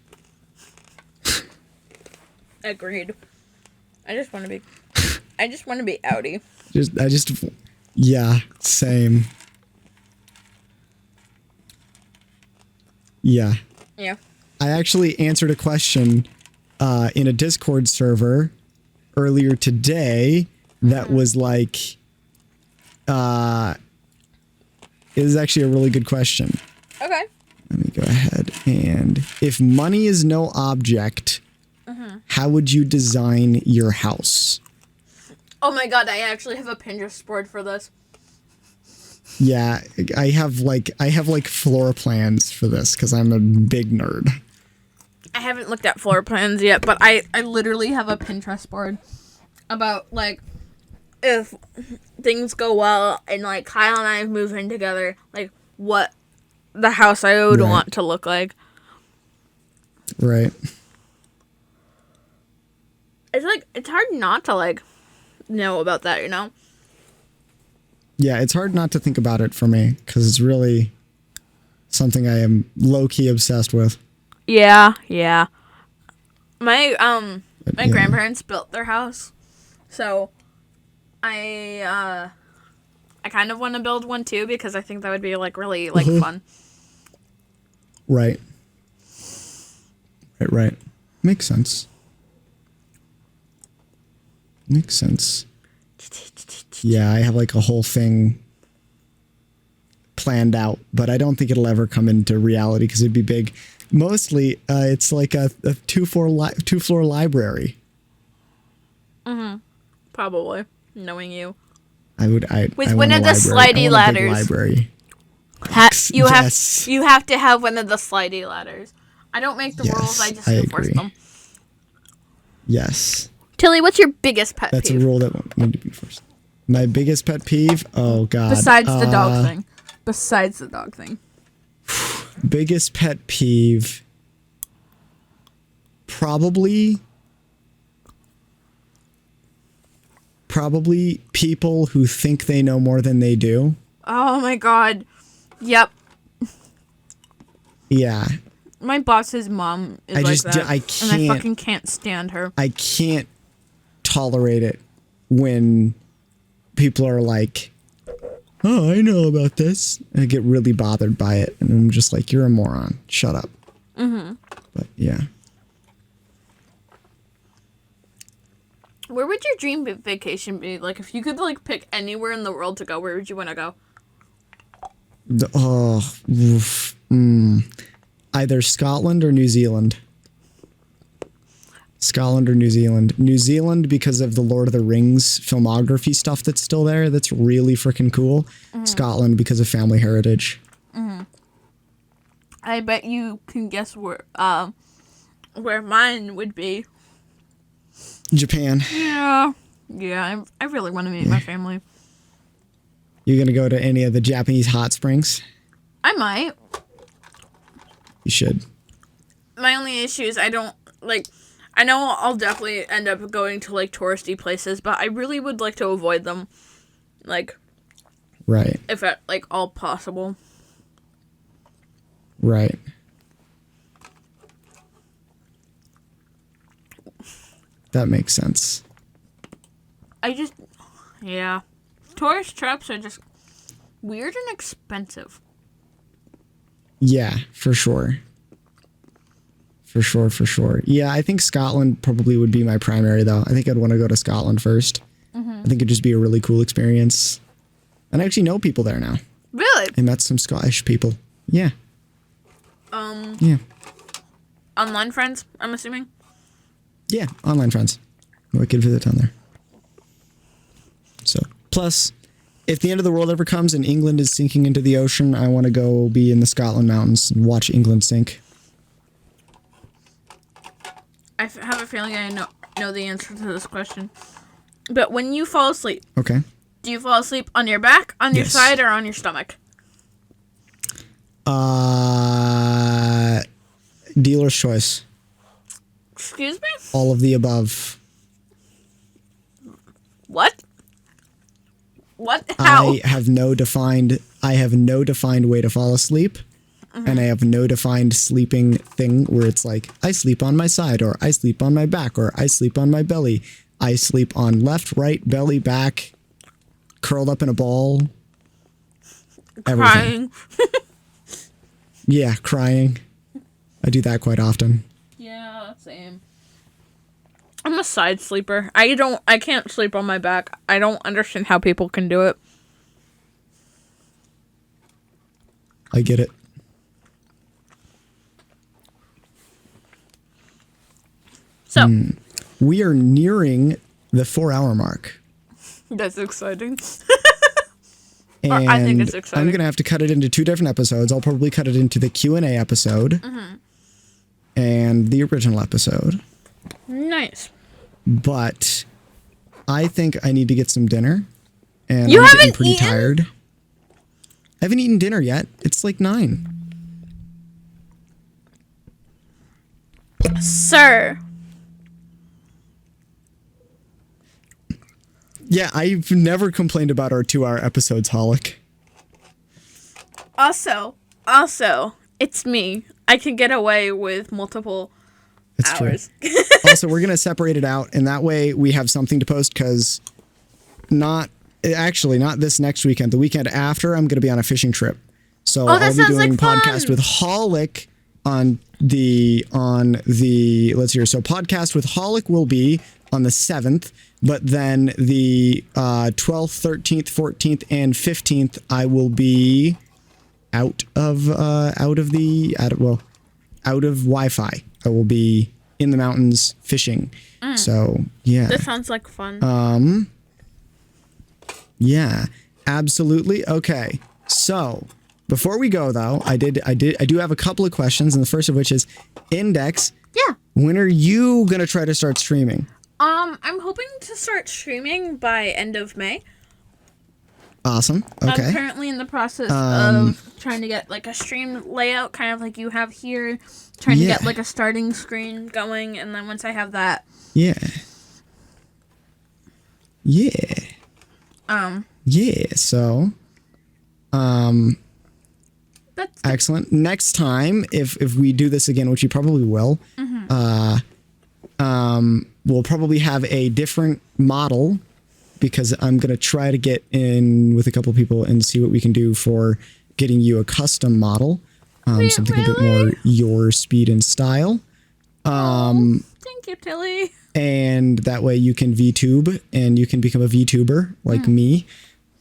S2: Agreed. I just want to be outie.
S1: Yeah, same. Yeah.
S2: Yeah.
S1: I actually answered a question in a Discord server earlier today that was like, it was actually a really good question.
S2: Okay.
S1: Let me go ahead and if money is no object, how would you design your house?
S2: Oh my god, I actually have a Pinterest board for this.
S1: Yeah, I have like floor plans for this because I'm a big nerd.
S2: I haven't looked at floor plans yet, but I literally have a Pinterest board about like if things go well and like Kyle and I move in together, like what the house I would want to look like.
S1: Right.
S2: It's like it's hard not to like know about that, you know?
S1: Yeah, it's hard not to think about it for me because it's really something I am low-key obsessed with.
S2: Yeah. My grandparents built their house, so I kind of want to build one too because I think that would be like really like fun.
S1: Right. Makes sense. Yeah, I have like a whole thing planned out, but I don't think it'll ever come into reality because it'd be big. Mostly, it's like a two-floor library.
S2: Probably, knowing you.
S1: With
S2: one of the slidey ladders.
S1: Library.
S2: You have to have one of the slidey ladders. I don't make the rules, I just enforce them.
S1: Yes.
S2: Tilly, what's your biggest pet peeve?
S1: That's a rule that won't need to be enforced. My biggest pet peeve? Oh, God.
S2: Besides the dog thing.
S1: Biggest pet peeve? Probably people who think they know more than they do.
S2: Oh, my God. Yep.
S1: Yeah.
S2: My boss's mom is that. I fucking can't stand her.
S1: I can't tolerate it when people are like, oh, I know about this. And I get really bothered by it. And I'm just like, you're a moron. Shut up. But yeah.
S2: Where would your dream vacation be? Like, if you could, like, pick anywhere in the world to go, where would you want to go?
S1: Either Scotland or New Zealand. Scotland or New Zealand. New Zealand because of the Lord of the Rings filmography stuff that's still there. That's really freaking cool. Scotland because of family heritage.
S2: I bet you can guess where mine would be.
S1: Japan.
S2: Yeah. Yeah, I really want to meet my family.
S1: You're going to go to any of the Japanese hot springs?
S2: I might.
S1: You should.
S2: My only issue is I don't, like, I know I'll definitely end up going to, like, touristy places, but I really would like to avoid them. Like,
S1: right.
S2: If at, like, all possible.
S1: Right. That makes sense.
S2: Yeah. Tourist trips are just weird and expensive.
S1: Yeah, for sure. For sure. Yeah, I think Scotland probably would be my primary, though. I think I'd want to go to Scotland first. I think it'd just be a really cool experience. And I actually know people there now.
S2: Really?
S1: I met some Scottish people. Yeah. Yeah.
S2: Online friends, I'm assuming?
S1: Yeah, online friends. We could visit down there. So, plus, if the end of the world ever comes and England is sinking into the ocean, I want to go be in the Scotland mountains and watch England sink.
S2: I have a feeling I know the answer to this question. But when you fall asleep,
S1: okay,
S2: do you fall asleep on your back, on your side, or on your stomach?
S1: Dealer's choice.
S2: Excuse me?
S1: All of the above.
S2: What? How?
S1: I have no defined way to fall asleep. And I have no defined sleeping thing where it's like, I sleep on my side, or I sleep on my back, or I sleep on my belly. I sleep on left, right, belly, back, curled up in a ball. Everything.
S2: Crying.
S1: Yeah, crying. I do that quite often.
S2: Yeah, same. I'm a side sleeper. I can't sleep on my back. I don't understand how people can do it.
S1: I get it.
S2: So,
S1: we are nearing the 4-hour mark.
S2: That's exciting.
S1: And
S2: I think it's exciting.
S1: I'm going to have to cut it into 2 different episodes. I'll probably cut it into the Q&A episode and the original episode.
S2: Nice.
S1: But I think I need to get some dinner. And
S2: You
S1: I'm
S2: haven't
S1: getting pretty
S2: eaten?
S1: tired. I haven't eaten dinner yet. It's like 9.
S2: Sir.
S1: Yeah, I've never complained about our 2-hour episodes, Hallik.
S2: Also, it's me. I can get away with multiple hours.
S1: True. Also, we're going to separate it out, and that way we have something to post, because not this next weekend. The weekend after, I'm going to be on a fishing trip. So I'll be doing podcast with Hallik on the let's hear. So podcast with Hallik will be on the 7th, but then the 12th, 13th, 14th, and 15th, I will be out of Wi-Fi. I will be in the mountains fishing. So yeah.
S2: That sounds like fun.
S1: Yeah, absolutely. Okay. So before we go though, I do have a couple of questions, and the first of which is, Index.
S2: Yeah.
S1: When are you gonna try to start streaming?
S2: I'm hoping to start streaming by end of May.
S1: Awesome. Okay.
S2: I'm currently in the process of trying to get like a stream layout, kind of like you have here, trying to get like a starting screen going, and then once I have that.
S1: Yeah. Yeah. Yeah. So.
S2: That's
S1: excellent. Next time, if we do this again, which you probably will, we'll probably have a different model, because I'm going to try to get in with a couple people and see what we can do for getting you a custom model. Something a bit more your speed and style.
S2: Thank thank you, Tilly.
S1: And that way you can VTube and you can become a VTuber like me.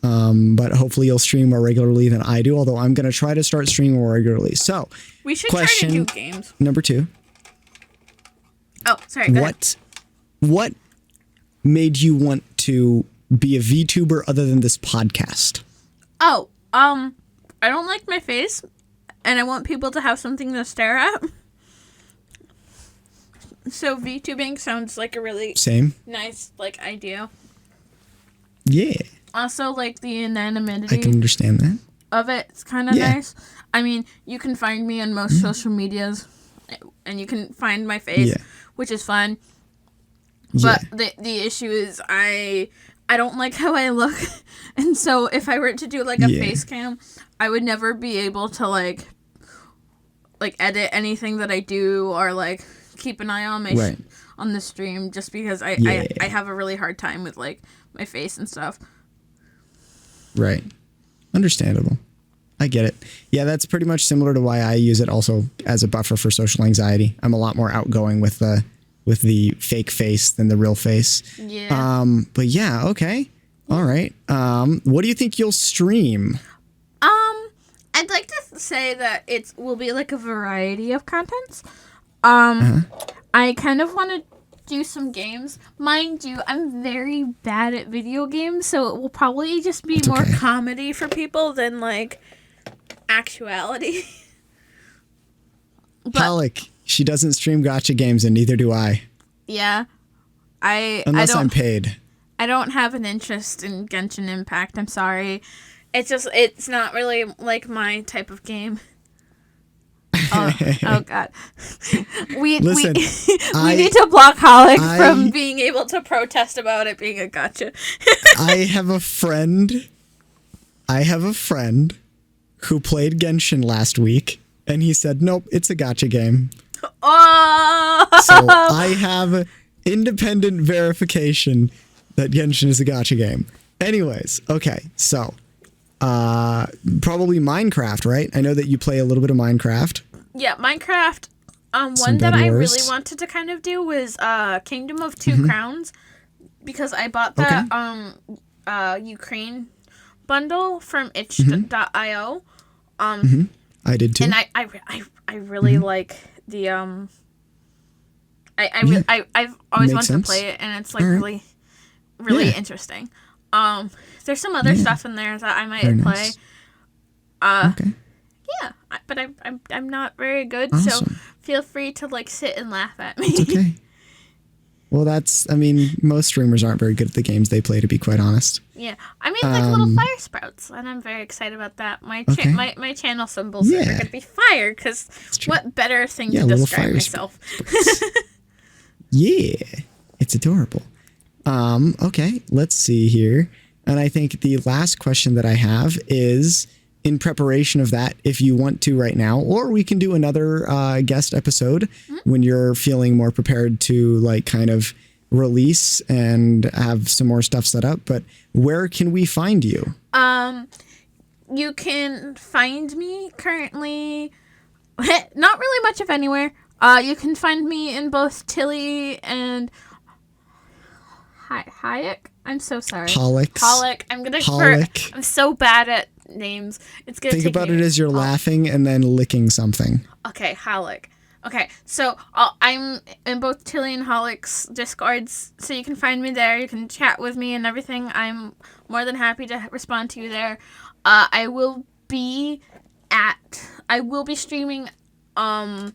S1: But hopefully you'll stream more regularly than I do, although I'm going to try to start streaming more regularly. So,
S2: we should try to do games.
S1: Number 2.
S2: Oh, sorry. Go ahead.
S1: What made you want to be a VTuber other than this podcast?
S2: Oh, I don't like my face, and I want people to have something to stare at. So VTubing sounds like a really nice idea.
S1: Yeah.
S2: Also, like the anonymity.
S1: I can understand that.
S2: Of it, it's kind of nice. I mean, you can find me on most social medias, and you can find my face, which is fun. But the issue is I don't like how I look, and so if I were to do like a face cam, I would never be able to like edit anything that I do or like keep an eye on my on the stream, just because I have a really hard time with like my face and stuff.
S1: Right. Understandable. I get it. Yeah, that's pretty much similar to why I use it also as a buffer for social anxiety. I'm a lot more outgoing with the fake face than the real face.
S2: Yeah.
S1: But yeah, okay. All right. What do you think you'll stream?
S2: I'd like to say that it will be like a variety of contents. I kind of want to do some games. Mind you, I'm very bad at video games, so it will probably just be more comedy for people than like actuality.
S1: Hallik, she doesn't stream gotcha games, and neither do I.
S2: Yeah.
S1: Unless I'm paid.
S2: I don't have an interest in Genshin Impact. I'm sorry. It's not really like my type of game. Oh God. We need to block Hallik from being able to protest about it being a gotcha.
S1: I have a friend who played Genshin last week, and he said, nope, it's a gotcha game.
S2: Oh!
S1: So I have independent verification that Genshin is a gotcha game. Anyways, okay, so probably Minecraft, right? I know that you play a little bit of Minecraft.
S2: Yeah, Minecraft. One that I really wanted to kind of do was Kingdom of Two Crowns, because I bought that Ukraine bundle from itch.io.
S1: I did too.
S2: And I really like the I've always wanted to play it, and it's like really interesting. There's some other stuff in there that I might play.
S1: Okay.
S2: Yeah, but I'm not very good, so feel free to like sit and laugh at me.
S1: It's okay. Well, most streamers aren't very good at the games they play, to be quite honest.
S2: Yeah, I made like little fire sprouts, and I'm very excied about that. My channel symbols are going to be fire, because what better thing to describe myself?
S1: Yeah, it's adorable. Okay, let's see here. And I think the last question that I have is, in preparation of that, if you want to right now, or we can do another guest episode when you're feeling more prepared to like kind of release and have some more stuff set up. But where can we find you?
S2: You can find me currently not really much of anywhere. You can find me in both Tilly and Hayek. I'm so sorry. Hallik. I'm so bad at names. It's gonna
S1: think about it as you're laughing and then licking something.
S2: Okay, Hallik. Okay, so I'm in both Tilly and Hallik's Discords, so you can find me there. You can chat with me and everything. I'm more than happy to respond to you there. I will be streaming at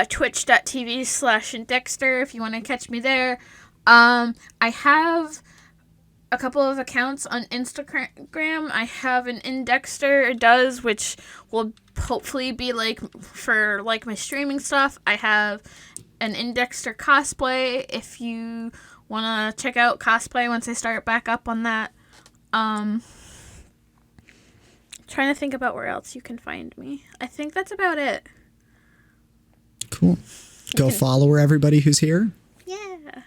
S2: twitch.tv/Indextore if you want to catch me there. I have a couple of accounts on Instagram. I have an Indextore does, which will hopefully be like for like my streaming stuff. I have an Indextore cosplay if you want to check out cosplay once I start back up on that. Trying to think about where else you can find me. I think that's about it.
S1: Cool. Go follow everybody who's here.
S2: Yeah.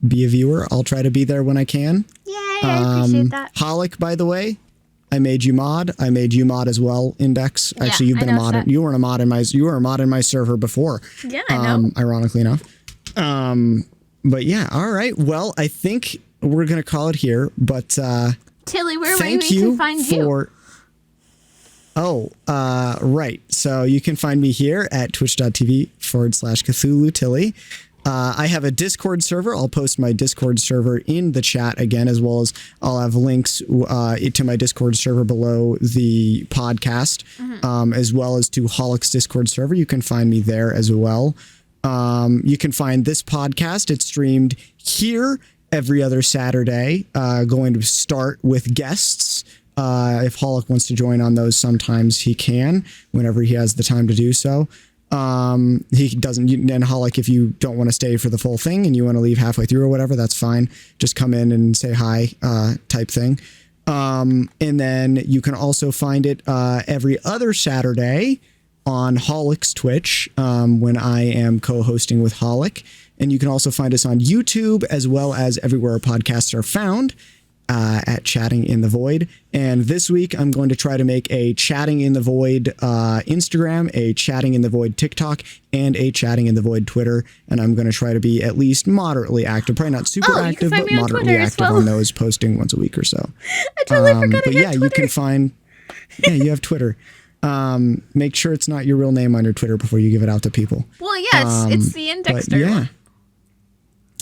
S1: Be a viewer. I'll try to be there when I can.
S2: Yay, I appreciate that.
S1: Hallik, by the way, I made you mod. I made you mod as well, Index.
S2: Yeah,
S1: Actually, you've been
S2: I
S1: a
S2: noticed
S1: mod.
S2: that.
S1: You were a mod in my server before.
S2: Yeah, I know.
S1: Ironically enough. But yeah, all right. Well, I think we're gonna call it here. But
S2: Tilly, where
S1: thank
S2: we
S1: you
S2: can find
S1: for. Oh, right. So you can find me here at twitch.tv/Cthulhu Tilly. I have a Discord server. I'll post my Discord server in the chat again, as well as I'll have links to my Discord server below the podcast, as well as to Hallik's Discord server. You can find me there as well. You can find this podcast. It's streamed here every other Saturday, going to start with guests. If Hallik wants to join on those, sometimes he can, whenever he has the time to do so. He doesn't, and Hallik, if you don't want to stay for the full thing and you want to leave halfway through or whatever, that's fine. Just come in and say hi, type thing. And then you can also find it every other Saturday on Hallik's Twitch, when I am co-hosting with Hallik. And you can also find us on YouTube, as well as everywhere podcasts are found, at Chatting in the Void. And this week I'm going to try to make a Chatting in the Void Instagram, a Chatting in the Void TikTok, and a Chatting in the Void Twitter. And I'm going to try to be at least moderately active, probably not super active, but moderately active on those, posting once a week or so.
S2: I totally forgot
S1: but
S2: I had
S1: yeah,
S2: Twitter.
S1: you can find, you have Twitter. Make sure it's not your real name on your Twitter before you give it out to people.
S2: Well, yeah, it's the Indextore one.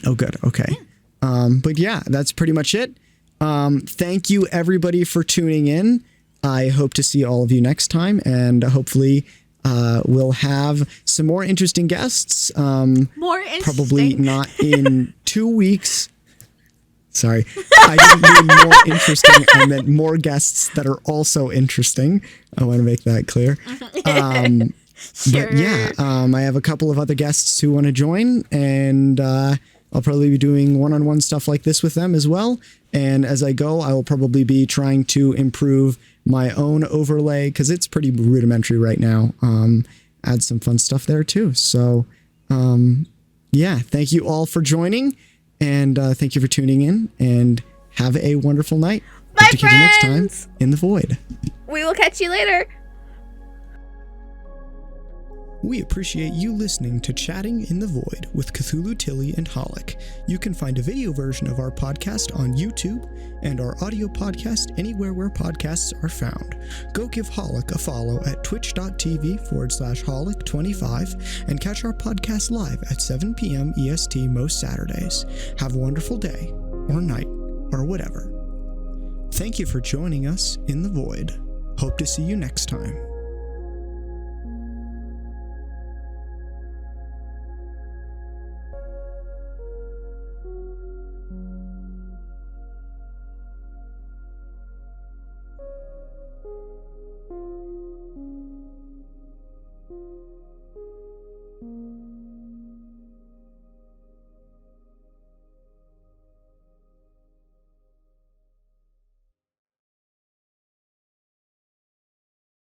S1: Oh, good. Okay. But yeah, that's pretty much it. Thank you everybody for tuning in. I hope to see all of you next time, and hopefully we'll have some more interesting guests.
S2: More interesting.
S1: Probably not in 2 weeks. Sorry. I didn't mean more interesting. I meant more guests that are also interesting. I want to make that clear.
S2: Sure.
S1: But yeah, I have a couple of other guests who want to join, and I'll probably be doing one-on-one stuff like this with them as well. And as I go, I will probably be trying to improve my own overlay, because it's pretty rudimentary right now. Add some fun stuff there too. So yeah, thank you all for joining, and thank you for tuning in, and have a wonderful night.
S2: Bye,
S1: Hope to catch you next
S2: friends.
S1: time in the Void.
S2: We will catch you later.
S1: We appreciate you listening to Chatting in the Void with Cthulhu, Tilly, and Hallik. You can find a video version of our podcast on YouTube and our audio podcast anywhere where podcasts are found. Go give Hallik a follow at twitch.tv/Hallik25 and catch our podcast live at 7 p.m. EST most Saturdays. Have a wonderful day, or night, or whatever. Thank you for joining us in the Void. Hope to see you next time.